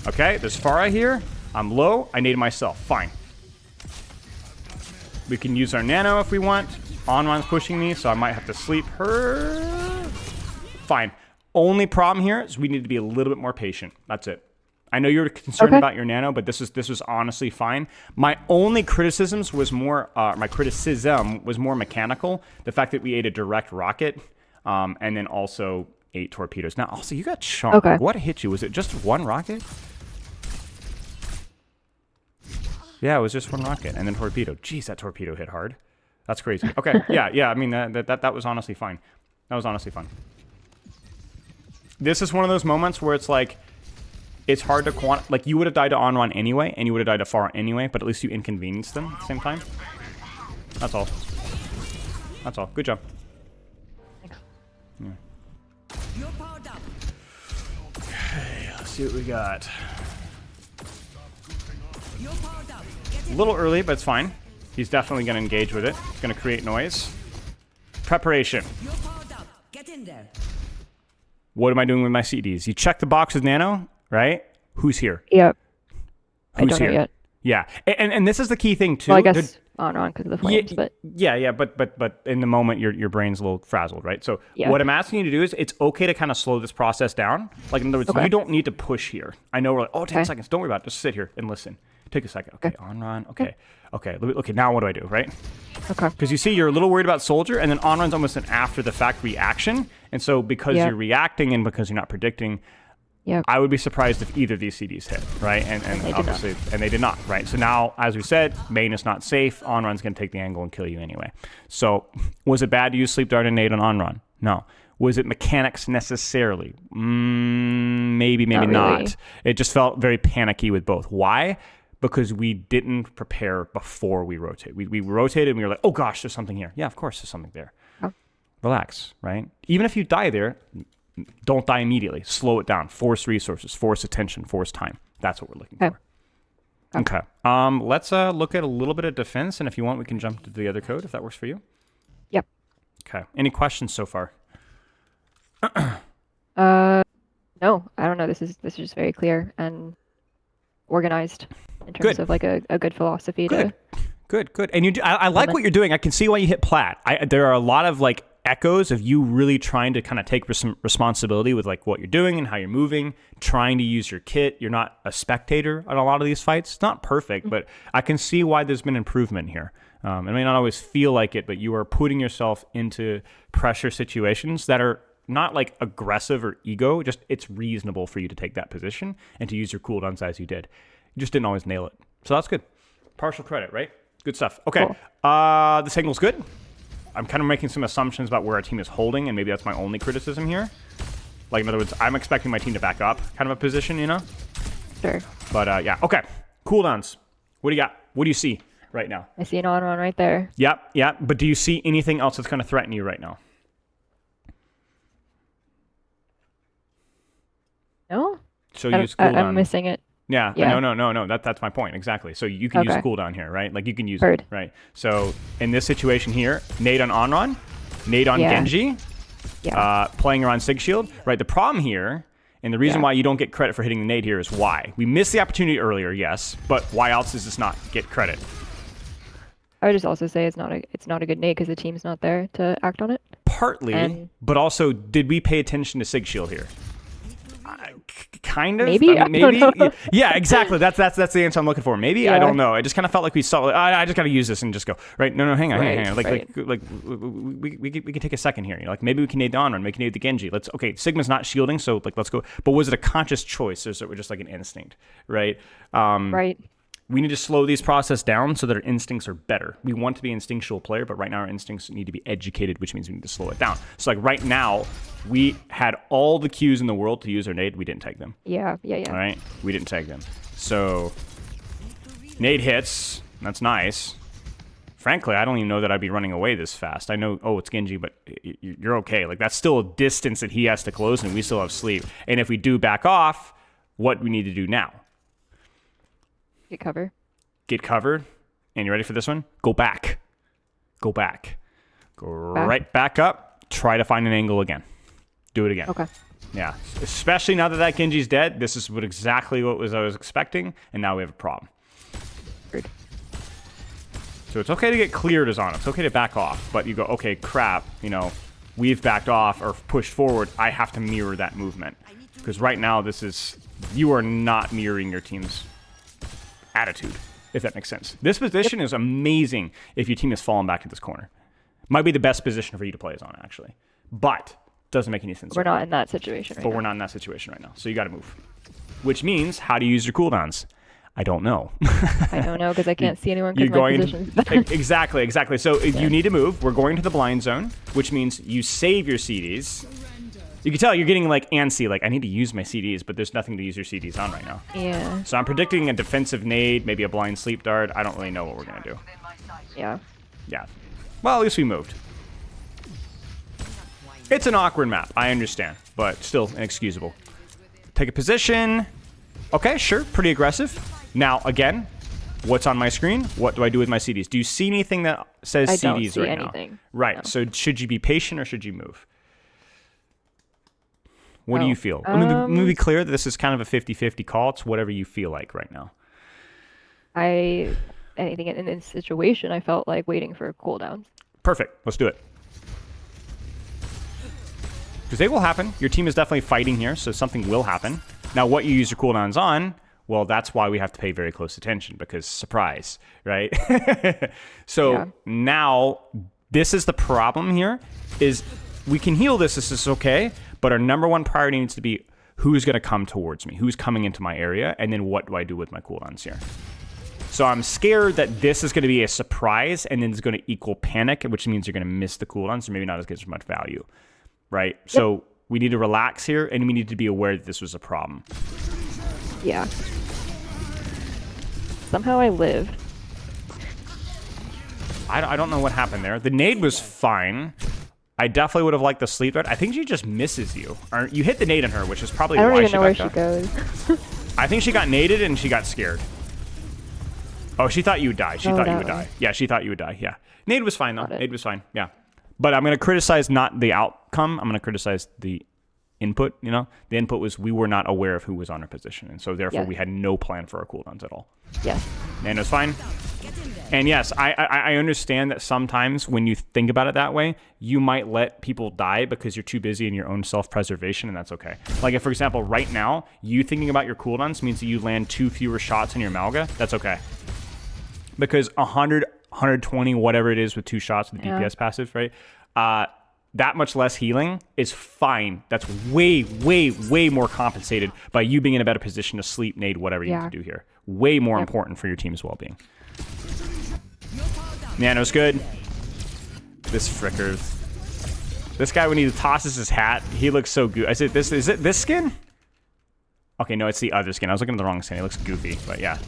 Okay, there's Pharah here. I'm low. I need myself. Fine. We can use our nano if we want. Onron's pushing me, so I might have to sleep her. Fine. Only problem here is we need to be a little bit more patient. That's it. I know you're concerned about your nano, but this is honestly fine. My only criticism was more mechanical. The fact that we ate a direct rocket, and then also 8 torpedoes. Now, also, you got shot. Okay. What hit you? Was it just one rocket? Yeah, it was just one rocket and then torpedo. Jeez, that torpedo hit hard. That's crazy. Okay, yeah. I mean, that was honestly fine. That was honestly fun. This is one of those moments where it's like, it's hard to like, you would have died to Onron anyway, and you would have died to Pharah anyway, but at least you inconvenienced them at the same time. That's all. That's all. Good job. Thanks. Yeah. Okay, let's see what we got. A little early, but it's fine. He's definitely going to engage with it. It's going to create noise. Preparation. Get in there. What am I doing with my CDs? You check the box with nano, right? Who's here? Yep. Who's I don't here? know yet. Yeah, and this is the key thing too. Well, I guess on because of the flames, but yeah, but in the moment your brain's a little frazzled, right? So what I'm asking you to do is it's okay to kind of slow this process down. Like, in other words, you don't need to push here. I know we're like, 10 seconds. Don't worry about it. Just sit here and listen. Take a second. Okay, Onron. Okay. Now what do I do, right? Okay. Because you see, you're a little worried about Soldier, and then Onron's almost an after-the-fact reaction. And so because you're reacting and because you're not predicting, I would be surprised if either of these CDs hit, right? And obviously, and they did not, right? So now, as we said, main is not safe. Onron's going to take the angle and kill you anyway. So was it bad to use Sleep Dart and nade on Onron? No. Was it mechanics necessarily? Maybe not. Really. It just felt very panicky with both. Why? Because we didn't prepare before we rotate. We rotated and we were like, oh gosh, there's something here. Yeah, of course there's something there. Oh. Relax, right? Even if you die there, don't die immediately. Slow it down. Force resources, force attention, force time. That's what we're looking for. Okay. Let's look at a little bit of defense, and if you want, we can jump to the other code if that works for you. Yep. Okay. Any questions so far? know. This is just very clear and organized in terms Good. of like a good philosophy Good. to Good. And I like implement. what you're doing. I can see why you hit plat. There are a lot of like echoes of you really trying to kind of take some responsibility with like what you're doing and how you're moving, trying to use your kit. You're not a spectator on a lot of these fights. It's not perfect, but I can see why there's been improvement here. It may not always feel like it, but you are putting yourself into pressure situations that are not like aggressive or ego, just it's reasonable for you to take that position and to use your cooldowns as you did. You just didn't always nail it. So that's good. Partial credit, right? Good stuff. Okay. Cool. The signal's good. I'm kind of making some assumptions about where our team is holding, and maybe that's my only criticism here. Like, in other words, I'm expecting my team to back up kind of a position, you know? Sure. But, yeah. Okay. Cooldowns. What do you got? What do you see right now? I see an on right there. Yep. But do you see anything else that's going to threaten you right now? No? So use cooldown. I'm missing it. Yeah. Yeah. No. That's my point. Exactly. So you can use Okay. cooldown here, right? Like you can use Heard. it, right? So in this situation here, nade on Onron, nade on Yeah. Genji, Yeah. playing around Sig Shield, right? The problem here, and the reason Yeah. why you don't get credit for hitting the nade here is why. We missed the opportunity earlier, yes, but why else does this not get credit? I would just also say it's not a good nade because the team's not there to act on it. Partly, And- but also, did we pay attention to Sig Shield here? Kind of. Maybe? I mean, I don't know. Yeah, exactly. That's the answer I'm looking for. Maybe I Yeah. don't know. I just kind of felt like we saw. I just got to use this and just go right. No, hang on. Right. Like we can take a second here. You know, like maybe we can nade the Onrun, maybe we can nade the Genji. Okay, Sigma's not shielding, so like let's go. But was it a conscious choice, or is it just like an instinct, right? Right. We need to slow these process down so that our instincts are better. We want to be an instinctual player, but right now our instincts need to be educated, which means we need to slow it down. So like right now, we had all the cues in the world to use our nade. We didn't take them. Yeah. All right? We didn't take them. So nade hits. That's nice. Frankly, I don't even know that I'd be running away this fast. I know, it's Genji, but you're okay. Like that's still a distance that he has to close, and we still have sleep. And if we do back off, what we need to do now? Get cover. Get covered, and you ready for this one? Go back. Go right back up. Try to find an angle again. Do it again. Okay. Yeah, especially now that that Genji's dead. This is exactly what I was expecting, and now we have a problem. Rude. So it's okay to get cleared as on. It's okay to back off, but you go, okay, crap. You know, we've backed off or pushed forward. I have to mirror that movement because right now you are not mirroring your team's attitude, if that makes sense. This position is amazing if your team has fallen back to this corner. Might be the best position for you to play as on, actually. But doesn't make any sense. We're not in that situation right But now. we're not in that situation right now. So you got to move. Which means, how do you use your cooldowns? I don't know. I don't know because I can't see anyone You're because my going position's bad. exactly. So you need to move. We're going to the blind zone, which means you save your CDs. You can tell you're getting like antsy, like I need to use my CDs, but there's nothing to use your CDs on right now. Yeah. So I'm predicting a defensive nade, maybe a blind sleep dart. I don't really know what we're gonna do. Yeah. Yeah. Well, at least we moved. It's an awkward map, I understand, but still inexcusable. Take a position. Okay, sure, pretty aggressive. Now, again, what's on my screen? What do I do with my CDs? Do you see anything that says I CDs don't see right anything. now? Right, No. so should you be patient or should you move? What do Oh, you feel? Let me be clear that this is kind of a 50-50 call. It's whatever you feel like right now. Anything in this situation, I felt like waiting for cooldowns. Perfect. Let's do it. Because they will happen. Your team is definitely fighting here, so something will happen. Now, what you use your cooldowns on, well, that's why we have to pay very close attention, because surprise, right? So Yeah. now, this is the problem here, is we can heal this is okay, but our number one priority needs to be who's going to come towards me, who's coming into my area, and then what do I do with my cooldowns here? So I'm scared that this is going to be a surprise, and then it's going to equal panic, which means you're going to miss the cooldowns, or maybe not as much value, right? Yep. So we need to relax here, and we need to be aware that this was a problem. Yeah. Somehow I lived. I don't know what happened there. The nade was fine. I definitely would have liked the sleep dart. I think she just misses you. Or you hit the nade on her, which is probably I why don't even know where backed she up. goes. I think she got naded and she got scared. Oh, she thought you would die. She thought you would die. Yeah, she thought you would die. Yeah. Nade was fine, though. Nade was fine. Yeah. But I'm going to criticize not the outcome. I'm going to criticize the input. You know, the input was we were not aware of who was on our position, and so therefore Yeah. we had no plan for our cooldowns at all. Yes. And it was fine. Get in there. And yes, I understand that sometimes when you think about it that way, you might let people die because you're too busy in your own self-preservation, and that's okay. Like if, for example, right now, you thinking about your cooldowns means that you land 2 fewer shots in your Malga, that's okay. Because 100, 120, whatever it is with 2 shots with the Yeah. DPS passive, right? That much less healing is fine. That's way, way, way more compensated by you being in a better position to sleep, nade, whatever you Yeah. need to do here. Way more Yep. important for your team's well-being. No power down. Nano's good. This frickers. This guy, when he tosses his hat, he looks so good. Is it this skin? Okay, no, it's the other skin. I was looking at the wrong skin. It looks goofy, but yeah.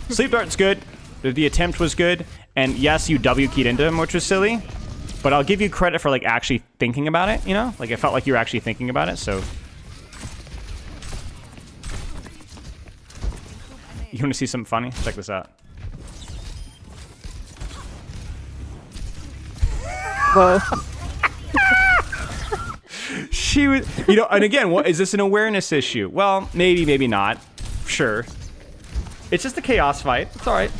Sleep Dart's good. The attempt was good. And yes, you W keyed into him, which was silly. But I'll give you credit for like actually thinking about it, you know? Like it felt like you were actually thinking about it, so. You want to see something funny? Check this out. Whoa. She was, you know, and again, what is this an awareness issue? Well, maybe, maybe not. Sure. It's just a chaos fight. It's all right.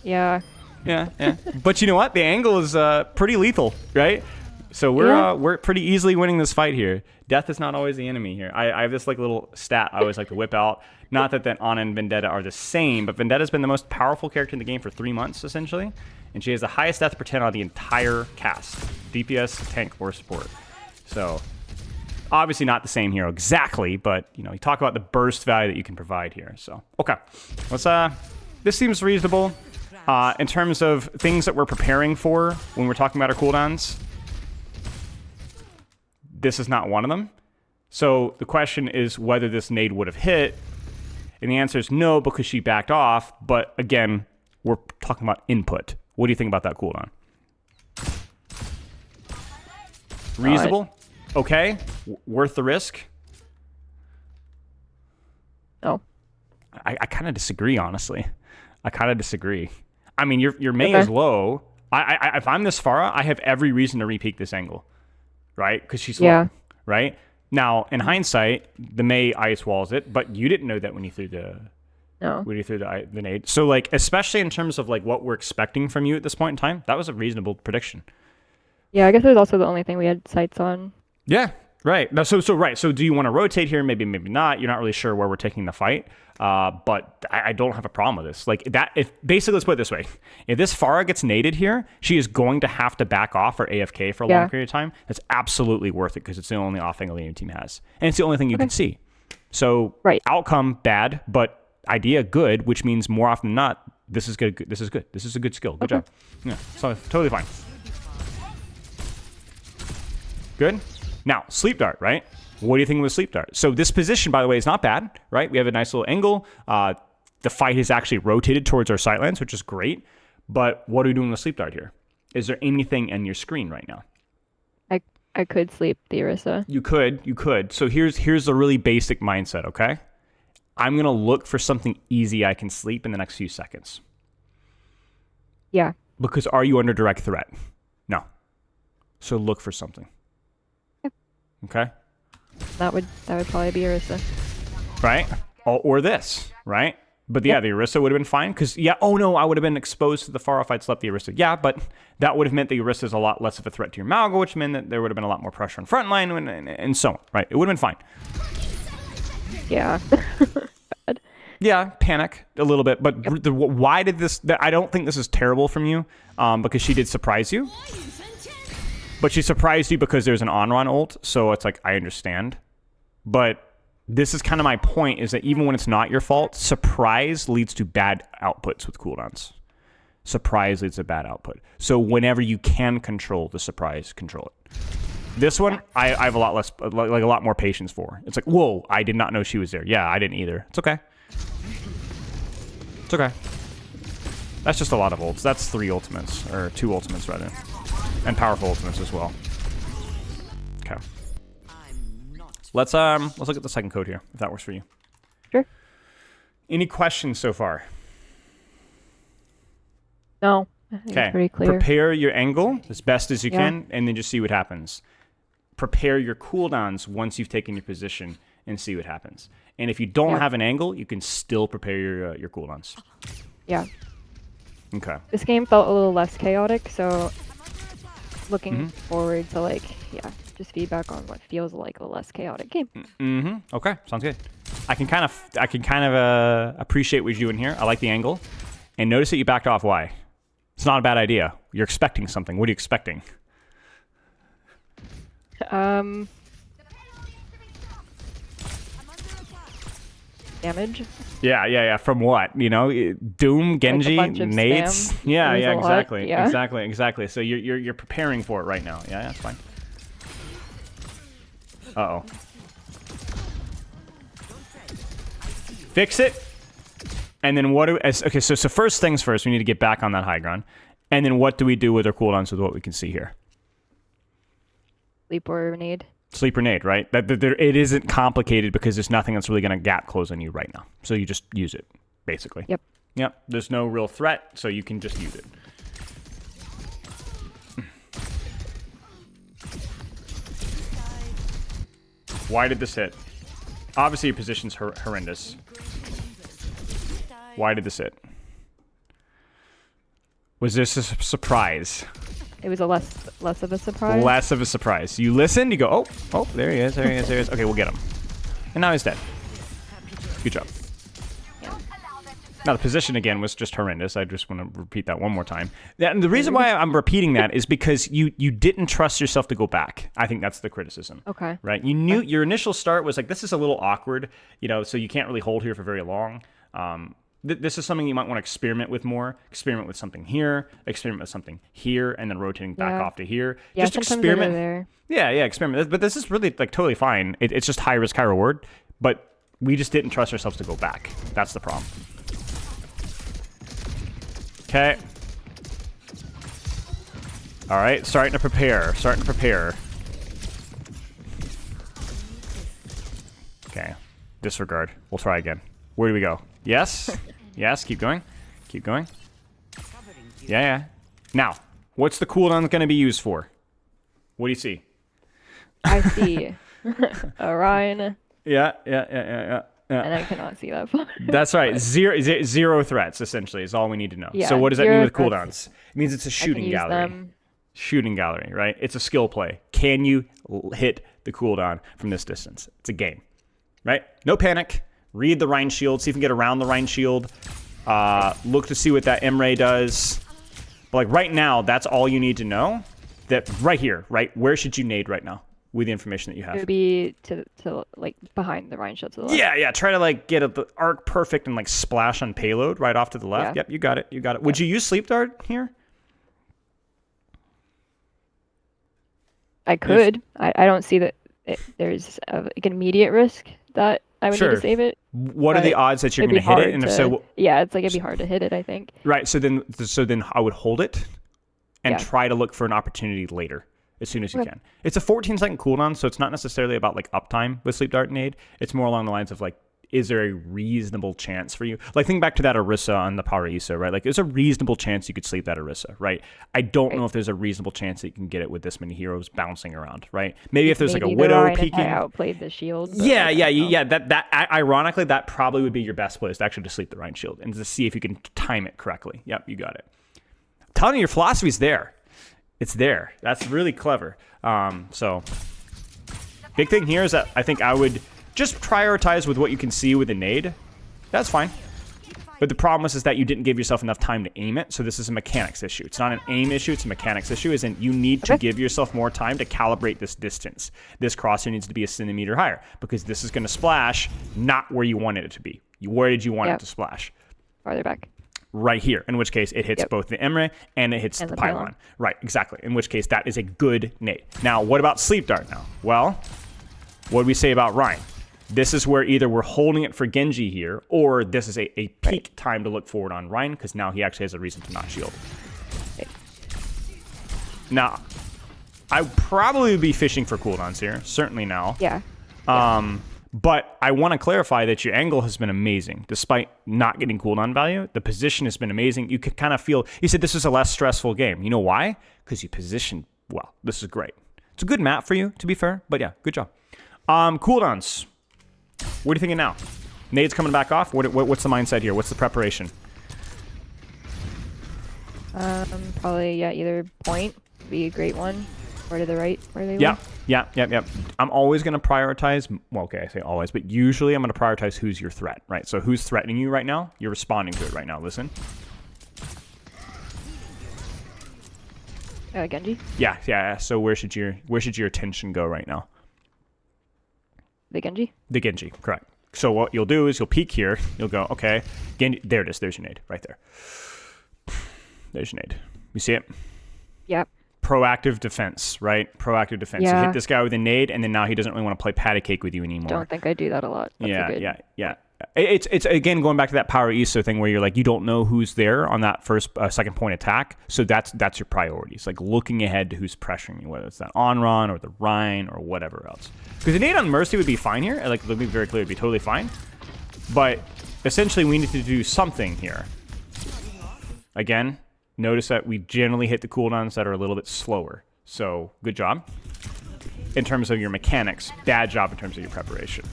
Yeah. Yeah, yeah. But you know what? The angle is pretty lethal, right? So Yeah. we're pretty easily winning this fight here. Death is not always the enemy here. I have this like little stat I always like to whip out. Not that Ana and Vendetta are the same, but Vendetta's been the most powerful character in the game for 3 months, essentially. And she has the highest death per 10 on the entire cast. DPS, tank, or support. So, obviously not the same hero exactly, but, you know, you talk about the burst value that you can provide here. So, okay. Let's, this seems reasonable. In terms of things that we're preparing for when we're talking about our cooldowns, this is not one of them. So the question is whether this nade would have hit. And the answer is no, because she backed off. But again, we're talking about input. What do you think about that cooldown? Reasonable? Okay? Worth the risk? No. I kind of disagree, honestly. I kind of disagree. I mean, your Mei Okay. is low. If I'm this Pharah, I have every reason to repeat this angle, right? Because she's Yeah. low, right? Now, in hindsight, the Mei ice walls it, but you didn't know that when you threw the No. the nade. So, like, especially in terms of like what we're expecting from you at this point in time, that was a reasonable prediction. Yeah, I guess it was also the only thing we had sights on. Yeah, right. Now, so right. So, do you want to rotate here? Maybe not. You're not really sure where we're taking the fight. But I don't have a problem with this. Like that. If basically, let's put it this way: if this Pharah gets naded here, she is going to have to back off or AFK for a long Yeah. period of time. That's absolutely worth it because it's the only off angle the enemy team has, and it's the only thing you can see. So, Right. outcome bad, but idea good, which means more often than not, this is good. This is good. This is a good skill. Good job. Yeah. So totally fine. Good. Now, Sleep Dart, right? What do you think with Sleep Dart? So this position, by the way, is not bad, right? We have a nice little angle. The fight has actually rotated towards our sightlines, which is great. But what are we doing with Sleep Dart here? Is there anything in your screen right now? I could sleep the Orisa. You could. So here's the really basic mindset, okay? I'm gonna look for something easy I can sleep in the next few seconds. Yeah. Because are you under direct threat? No. So look for something. Yep. Okay? That would probably be Orisa. Right? Or this, right? But yeah, the Orisa would have been fine because, yeah, oh no, I would have been exposed to the Pharah if I'd slept the Orisa. Yeah, but that would have meant the Orisa is a lot less of a threat to your Malga, which meant that there would have been a lot more pressure on frontline and so on, right? It would have been fine. Yeah. Yeah, panic a little bit, but why did this? I don't think this is terrible from you because she did surprise you. But she surprised you because there's an on-run ult, so it's like, I understand. But this is kind of my point, is that even when it's not your fault, surprise leads to bad outputs with cooldowns. Surprise leads to bad output. So whenever you can control the surprise, control it. This one, I have a lot less, like a lot more patience for. It's like, whoa, I did not know she was there. Yeah, I didn't either. It's okay. It's okay. That's just a lot of ults. That's 3 ultimates, or 2 ultimates rather. And powerful ultimates as well. Okay. I'm not. Let's look at the second code here, if that works for you. Sure. Any questions so far? No. I think Okay. it's pretty clear. Prepare your angle as best as you Yeah. can, and then just see what happens. prepare your cooldowns once you've taken your position and see what happens. And if you don't have an angle, you can still prepare your cooldowns. Yeah. Okay. This game felt a little less chaotic, so looking forward to like, just feedback on what feels like a less chaotic game. Okay, sounds good. I can kind of appreciate what you're doing here. I like the angle. And notice that you backed off. Why? It's not a bad idea. You're expecting something. What are you expecting? Damage. Yeah. From what? You know, Doom, Genji, bunch of nades. spam. Yeah, There's a lot, exactly. So you're preparing for it right now. Yeah, that's fine. Uh-oh. Fix it. And then okay, so first things first, we need to get back on that high ground. And then what do we do with our cooldowns with what we can see here? Sleep or nade. Sleep or nade, right? It isn't complicated because there's nothing that's really going to gap close on you right now. So you just use it, basically. Yep. There's no real threat, so you can just use it. Why did this hit? Obviously, your position's horrendous. Why did this hit? Was this a surprise? It was a less of a surprise. Less of a surprise. You listened, you go, oh, there he is. Okay, we'll get him. And now he's dead. Good job. Now, the position, again, was just horrendous. I just want to repeat that one more time. And the reason why I'm repeating that is because you didn't trust yourself to go back. I think that's the criticism. Okay. Right? You knew your initial start was like, this is a little awkward, so you can't really hold here for very long. This is something you might want to experiment with more. Experiment with something here, experiment with something here, and then rotating back off to here. Yeah, just experiment. There. Yeah, experiment. But this is really like totally fine. It's just high risk, high reward. But we just didn't trust ourselves to go back. That's the problem. Okay. All right, starting to prepare. Okay, disregard. We'll try again. Where do we go? Yes. Yes, keep going. Yeah. Now, what's the cooldown going to be used for? What do you see? I see Orion. Yeah. And I cannot see that far. That's right. Zero threats, essentially, is all we need to know. Yeah, so what does that mean with threats. cooldowns? It means it's a shooting gallery. Them. Shooting gallery, right? It's a skill play. Can you hit the cooldown from this distance? It's a game, right? No panic. Read the Rhine Shield. See if you can get around the Rhine Shield. Look to see what that Emre does. But like right now, that's all you need to know. That right here, right? Where should you nade right now with the information that you It have? would be to like behind the Rhine Shield to the left. Yeah. Try to like get the arc perfect and like splash on payload right off to the left. Yeah. Yep, you got it. Would you use Sleep Dart here? I could. I don't see that there's like an immediate risk that I would need to save it. What are the but odds that you're it'd going be to hit it? And if hard so, to- yeah, it's like it'd be hard to hit it, I think. right. So then I would hold it and Yeah. try to look for an opportunity later as soon as you Okay. can. It's a 14-second cooldown, so it's not necessarily about like uptime with Sleep Dart and Nade. It's more along the lines of like, is there a reasonable chance for you? Like think back to that Orisa on the Power Issa, right? Like there's a reasonable chance you could sleep that Orisa, right? I don't know if there's a reasonable chance that you can get it with this many heroes bouncing around, right? Maybe if there's like a Maybe the Widow Rhine if I peeking. outplayed the shield. but Yeah, I don't know. That ironically, that probably would be your best place to actually to sleep the Rhine Shield and to see if you can time it correctly. Yep, you got it. I'm telling you, your philosophy's there. It's there. That's really clever. So, big thing here is that I think I would just prioritize with what you can see with a nade. That's fine. But the problem is that you didn't give yourself enough time to aim it, so this is a mechanics issue. It's not an aim issue, it's a mechanics issue, as in you need to give yourself more time to calibrate this distance. This crosshair needs to be a centimeter higher, because this is going to splash not where you wanted it to be. Where did you want it to splash? Farther back. Right here, in which case it hits both the Emre and it hits And the the pylon. pylon. Right, exactly. In which case that is a good nade. Now, what about Sleep Dart now? Well, what do we say about Rhine? This is where either we're holding it for Genji here, or this is a peak time to look forward on Rhine, because now he actually has a reason to not shield. Right. Now, I would probably be fishing for cooldowns here, certainly now. Yeah. But I want to clarify that your angle has been amazing. Despite not getting cooldown value, the position has been amazing. You could kind of feel, you said this was a less stressful game. You know why? Because you positioned well. This is great. It's a good map for you, to be fair. But yeah, good job. Cooldowns. What are you thinking now? Nade's coming back off. What's the mindset here? What's the preparation? Probably either point would be a great one, or to the right where they Yeah, were. yeah. I'm always going to prioritize. Well, okay, I say always, but usually I'm going to prioritize who's your threat, right? So who's threatening you right now? You're responding to it right now. Listen. Genji, Yeah. So where should your attention go right now? the Genji. The Genji, correct. So what you'll do is you'll peek here. You'll go, okay, Genji, there it is. There's your nade right there. There's your nade. You see it? Yep. Proactive defense, right? Proactive defense. You Yeah. hit this guy with a nade, and then now he doesn't really want to play patty cake with you anymore. Don't think I do that a lot. That's a good... Yeah. It's again going back to that power ESO thing where you're like, you don't know who's there on that second point attack. So that's your priorities, like looking ahead to who's pressuring you, whether it's that Onron or the Rhine or whatever else. Because a nade on Mercy would be fine here. Like, let me be very clear, it'd be totally fine. But essentially, we need to do something here. Again, notice that we generally hit the cooldowns that are a little bit slower. So good job in terms of your mechanics. Bad job in terms of your preparation.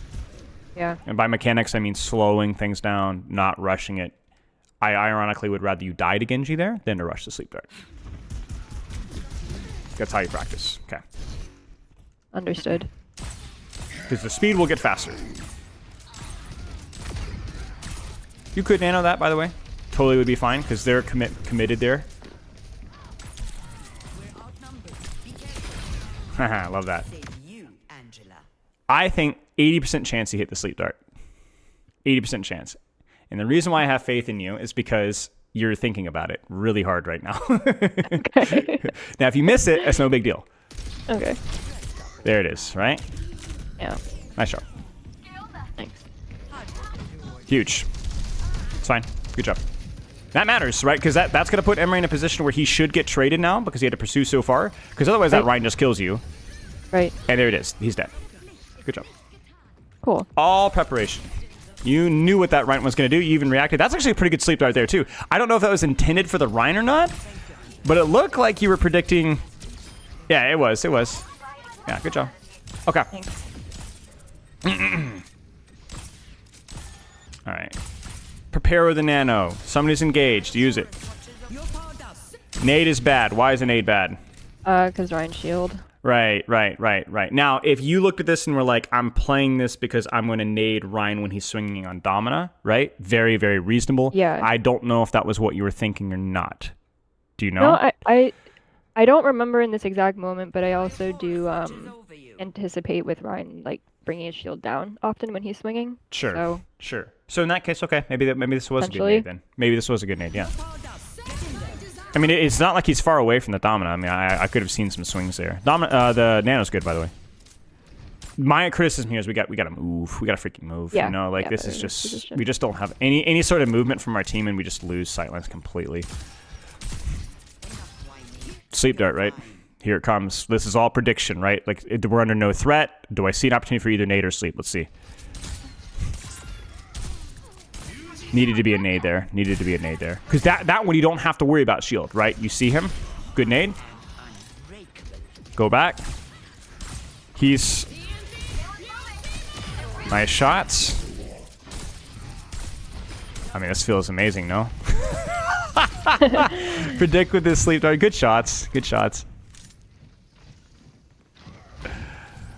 Yeah. And by mechanics, I mean slowing things down, not rushing it. I ironically would rather you die to Genji there than to rush the sleep dart. That's how you practice. Okay. Understood. Because the speed will get faster. You could nano that, by the way. Totally would be fine, because they're committed there. We're outnumbered. Be careful. Haha, love that. Save you, Angela. I think 80% chance you hit the sleep dart. 80% chance. And the reason why I have faith in you is because you're thinking about it really hard right now. Okay. Now, if you miss it, it's no big deal. Okay. There it is, right? Yeah. Nice job. Thanks. Huge. It's fine. Good job. That matters, right? Because that's going to put Emery in a position where he should get traded now because he had to pursue so far. Because otherwise that Right. Rhine just kills you. Right. And there it is. He's dead. Good job. Cool. All preparation. You knew what that Rhine was going to do. You even reacted. That's actually a pretty good sleep dart there, too. I don't know if that was intended for the Rhine or not, but it looked like you were predicting... Yeah, it was. It was. Yeah, good job. Okay. Thanks. All right. Prepare with a nano. Somebody's engaged. Use it. You're powered up. Nade is bad. Why is a nade bad? Because Ryan Shield. Right. Now, if you looked at this and were like, I'm playing this because I'm going to nade Ryan when he's swinging on Domina, right? Very, very reasonable. Yeah. I don't know if that was what you were thinking or not. Do you know? No, I don't remember in this exact moment, but I also do Watches over you. anticipate with Ryan like bringing his shield down often when he's swinging. Sure. So Sure. So in that case, okay, maybe this was a good Potentially. nade then. Maybe this was a good nade, yeah. Powered up. Get in there. I mean, it's not like he's far away from the Domina. I mean, I could have seen some swings there. The Nano's good, by the way. My criticism here is we got to move. We got to freaking move. Yeah, You know, like yeah, this is there's just position. we just don't have any sort of movement from our team, and we just lose sightlines completely. Sleep dart, right? Here it comes. This is all prediction, right? Like we're under no threat. Do I see an opportunity for either nade or sleep? Let's see. Needed to be a nade there. Needed to be a nade there. Because that one you don't have to worry about shield, right? You see him. Good nade. Go back. He's... Nice shots. I mean, this feels amazing, no? Predict with this sleep dart. Good shots. Good shots.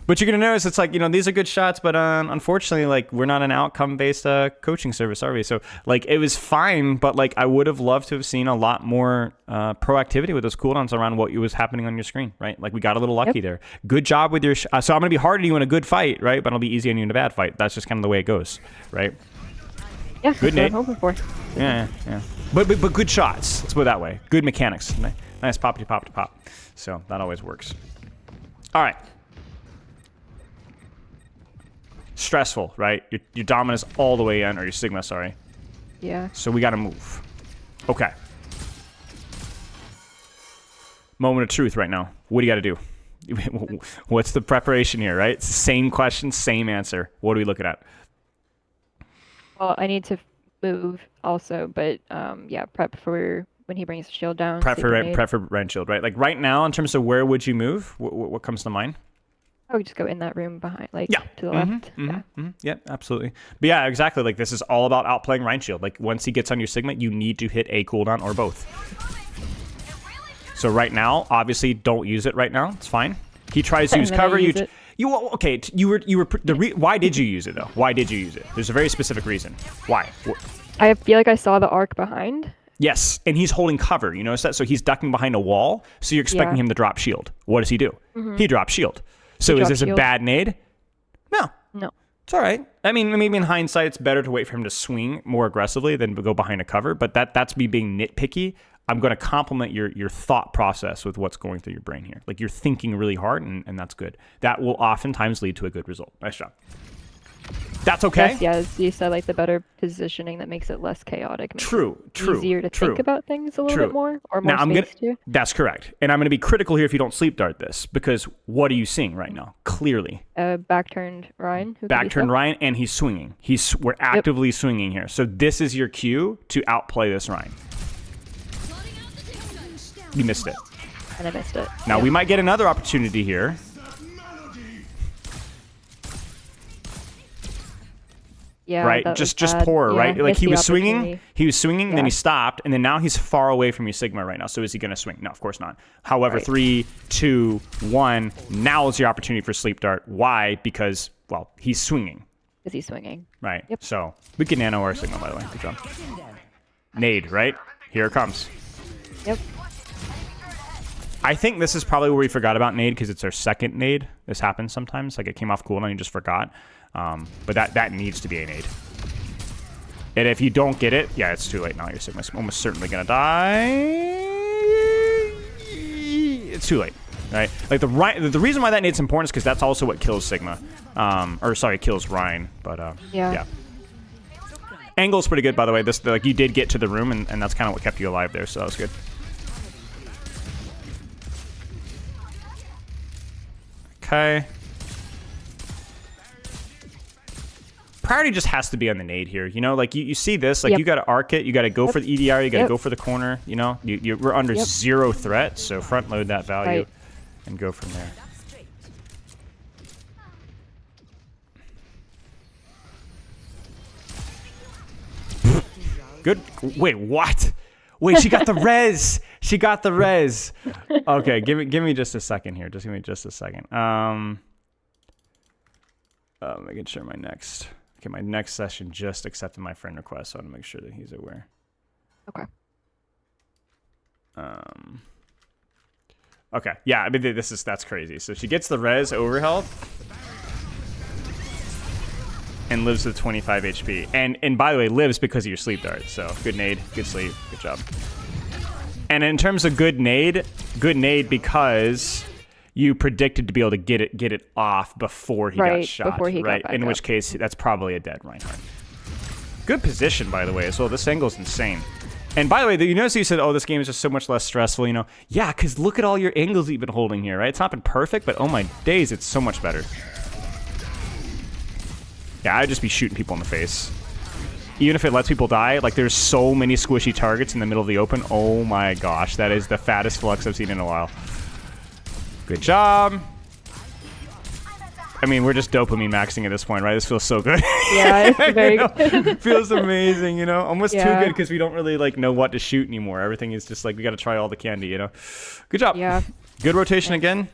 But you're going to notice it's like, you know, these are good shots, but unfortunately, like, we're not an outcome-based coaching service, are we? So, like, it was fine, but, like, I would have loved to have seen a lot more proactivity with those cooldowns around what was happening on your screen, right? Like, we got a little lucky there. Good job with your... so I'm going to be hard on you in a good fight, right? But it'll be easy on you in a bad fight. That's just kind of the way it goes, right? yeah, Good that's nade. what I'm hoping for. Yeah. But good shots. Let's put it that way. Good mechanics. Nice poppity pop to pop. So that always works. All right. Stressful, right? Your Dominus all the way in, or your Sigma, sorry. Yeah. So we got to move. Okay. Moment of truth right now. What do you got to do? What's the preparation here, right? It's the same question, same answer. What are we looking at? Well, I need to move also, but yeah, prep for when he brings the shield down. sleep Prefer grenade. Ren Shield, right? Like right now, in terms of where would you move? What comes to mind? I would just go in that room behind, like Yeah. to the left. Yeah. Yeah, absolutely. But yeah, exactly. Like this is all about outplaying Rhine Shield. Like once he gets on your Sigma, you need to hit a cooldown or both. So right now, obviously, don't use it right now. It's fine. He tries to And use then I cover. use it. Okay. Why did you use it though? Why did you use it? There's a very specific reason. Why? I feel like I saw the arc behind. Yes, and he's holding cover. You notice that? So he's ducking behind a wall. So you're expecting Yeah. him to drop shield. What does he do? He drops shield. So is drops this a shield. bad nade? No. No. It's all right. I mean, maybe in hindsight, it's better to wait for him to swing more aggressively than to go behind a cover. But that's me being nitpicky. I'm going to compliment your thought process with what's going through your brain here. Like you're thinking really hard, and that's good. That will oftentimes lead to a good result. Nice job. That's okay. Yes, yes. You said like the better positioning that makes it less chaotic. Makes True. it True. Easier to true. think about things a little True. bit more, or more Now I'm space gonna. too. That's correct. And I'm going to be critical here if you don't sleep dart this, because what are you seeing right now? Clearly, Back turned Ryan. Who could back be turn stuck. Ryan, and he's swinging. We're actively swinging here. So this is your cue to outplay this Ryan. You missed it. And I missed it. Now Yeah. we might get another opportunity here. Yeah, Right, that was just bad. poor, Yeah, right? Like missed he the was swinging, opportunity. then Yeah. he stopped, and then now he's far away from your Sigma right now. So is he going to swing? No, of course not. However, Right. 3, 2, 1. Now is your opportunity for sleep dart. Why? Because he's swinging, Is he swinging? right? Yep. So we can nano our Sigma, by the way. Good job. Nade, right? Here it comes. Yep. I think this is probably where we forgot about nade because it's our second nade. This happens sometimes. Like it came off cooldown and you just forgot. But that needs to be a nade. And if you don't get it, yeah, it's too late now. Your Sigma's almost certainly gonna die. It's too late, right? Like the reason why that nade's important is because that's also what kills Sigma, kills Ryan. But Yeah. Angle's pretty good, by the way. Like you did get to the room, and that's kind of what kept you alive there, so that was good. Okay. Priority just has to be on the nade here. You know, like you see this, like Yep. you got to arc it, you got to go for the EDR, you got to Yep. go for the corner. You know, we're under Yep. 0 threat, so front load that value Right. and go from there. Good. Wait, what? Wait, she got the res. She got the res. Okay, give me just a second here. Just give me just a second. Making sure my next session just accepted my friend request, so I want to make sure that he's aware. Okay. Okay. Yeah, I mean that's crazy. So she gets the res over health and lives with 25 HP. And by the way, lives because of your sleep dart. So good nade, good sleep, good job. And in terms of good nade because you predicted to be able to get it off before he got Right, shot. before he got right? back In up. which case, that's probably a dead Reinhardt. Good position, by the way, as well. This angle's insane. And by the way, you notice you said, oh, this game is just so much less stressful, you know? Yeah, because look at all your angles you've been holding here, right? It's not been perfect, but oh my days, it's so much better. Yeah, I'd just be shooting people in the face. Even if it lets people die, like there's so many squishy targets in the middle of the open. Oh my gosh, that is the fattest flux I've seen in a while. Good job. I mean, we're just dopamine maxing at this point, right? This feels so good. Yeah, it's very You know? good. Feels amazing, you know? Almost too Yeah. good because we don't really like know what to shoot anymore. Everything is just like we got to try all the candy, you know? Good job. Yeah. Good rotation again.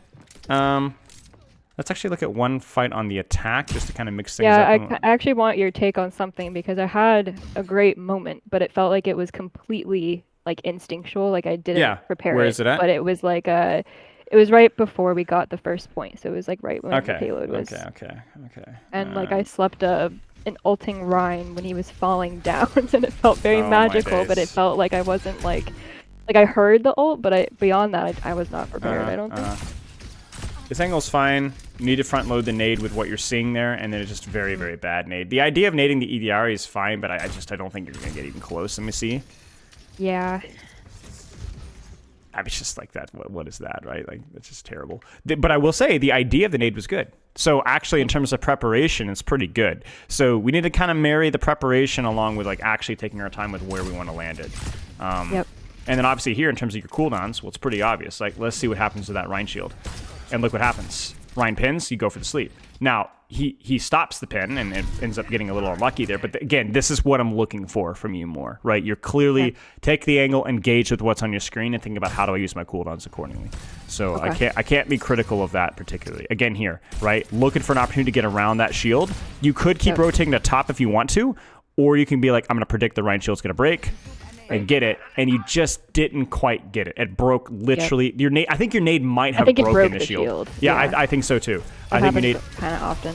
Let's actually look at one fight on the attack just to kind of mix things Yeah, up. I actually want your take on something because I had a great moment, but it felt like it was completely like instinctual. Like I didn't Yeah, prepare where it. is it at? But it was like it was right before we got the first point, so it was like right when the Okay. payload was. Okay. And like I slept an ulting Rhine when he was falling down, and it felt very Oh, my magical. But it days. felt like I wasn't like I heard the ult, but beyond that, I was not prepared. I don't think. This angle's fine. You need to front load the nade with what you're seeing there, and then it's just very, very bad nade. The idea of nading the EDR is fine, but I don't think you're going to get even close. Let me see. Yeah. I mean, it's just like that. What is that, right? Like, it's just terrible. But I will say, the idea of the nade was good. So actually, in terms of preparation, it's pretty good. So we need to kind of marry the preparation along with like actually taking our time with where we want to land it. Yep. And then obviously here, in terms of your cooldowns, well, it's pretty obvious. Like, let's see what happens to that Rhine shield. And look what happens. Rhine pins, you go for the sleep. Now, he stops the pin and it ends up getting a little unlucky there. But again, this is what I'm looking for from you more, right? You're clearly take the angle, engage with what's on your screen, and think about how do I use my cooldowns accordingly. So I can't be critical of that particularly. Again here, right? Looking for an opportunity to get around that shield. You could keep rotating the top if you want to, or you can be like, I'm going to predict the Rhine shield's going to break and get it, and you just didn't quite get it. It broke literally. Your nade. I think your nade might have broken broke the the shield. shield. Yeah, Yeah. I think so too. That I think you happens need, kind of often.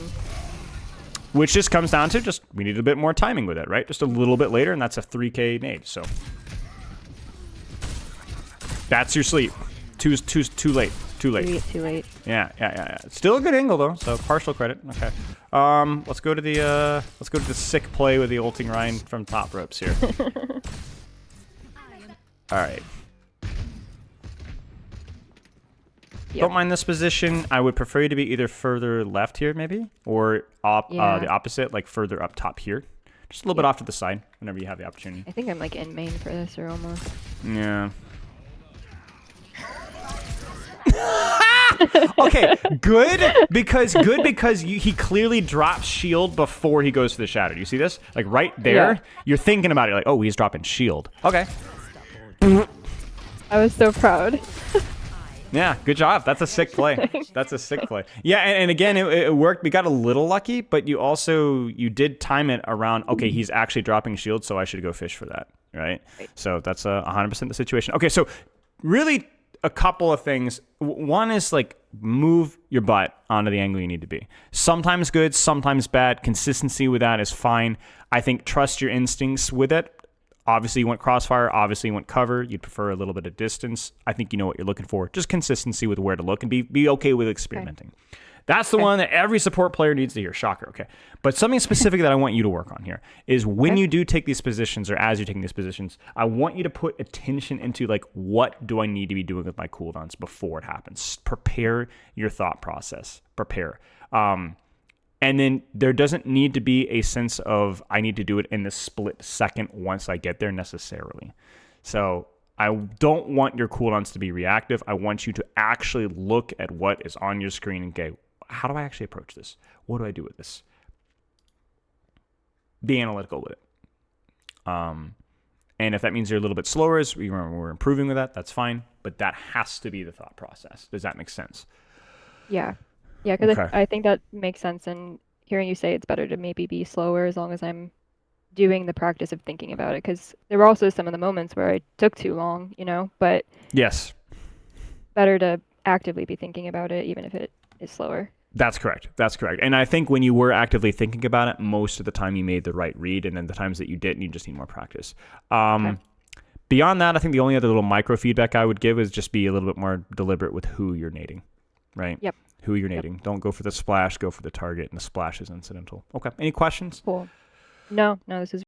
which just comes down to just we need a bit more timing with it, right? Just a little bit later, and that's a 3K nade. So that's your sleep. Too late. Too late. Too late. Yeah. Still a good angle though, so partial credit. Okay. Let's go to the sick play with the ulting Rhine from top ropes here. All right. Yep. Don't mind this position. I would prefer you to be either further left here, maybe, or the opposite, like further up top here. Just a little bit off to the side whenever you have the opportunity. I think I'm like in main for this or almost. Yeah. Okay, good because he clearly drops shield before he goes to the shadow. You see this? Like right there, Yeah. you're thinking about it like, oh, he's dropping shield. Okay. I was so proud. Yeah, good job. That's a sick play. That's a sick play. Yeah, and again, it worked. We got a little lucky, but you did time it around, okay, he's actually dropping shield, so I should go fish for that, right? So that's 100% the situation. Okay, so really a couple of things. One is like move your butt onto the angle you need to be. Sometimes good, sometimes bad. Consistency with that is fine. I think trust your instincts with it. Obviously, you want crossfire. Obviously, you want cover. You'd prefer a little bit of distance. I think you know what you're looking for. Just consistency with where to look and be okay with experimenting. Okay. That's the one that every support player needs to hear. Shocker, okay. But something specific that I want you to work on here is when you do take these positions or as you're taking these positions, I want you to put attention into like, what do I need to be doing with my cooldowns before it happens? Prepare your thought process. Prepare. And then there doesn't need to be a sense of I need to do it in the split second once I get there necessarily. So I don't want your cooldowns to be reactive. I want you to actually look at what is on your screen and go, how do I actually approach this? What do I do with this? Be analytical with it. And if that means you're a little bit slower as we're improving with that, that's fine. But that has to be the thought process. Does that make sense? Yeah. Yeah, because Okay. I think that makes sense. And hearing you say it's better to maybe be slower as long as I'm doing the practice of thinking about it. Because there were also some of the moments where I took too long, but Yes. better to actively be thinking about it, even if it is slower. That's correct. That's correct. And I think when you were actively thinking about it, most of the time you made the right read, and then the times that you didn't, you just need more practice. Okay. Beyond that, I think the only other little micro feedback I would give is just be a little bit more deliberate with who you're nading, right? Yep. Who you're nading. Don't go for the splash, go for the target, and the splash is incidental. Okay. Any questions? Cool. No, this is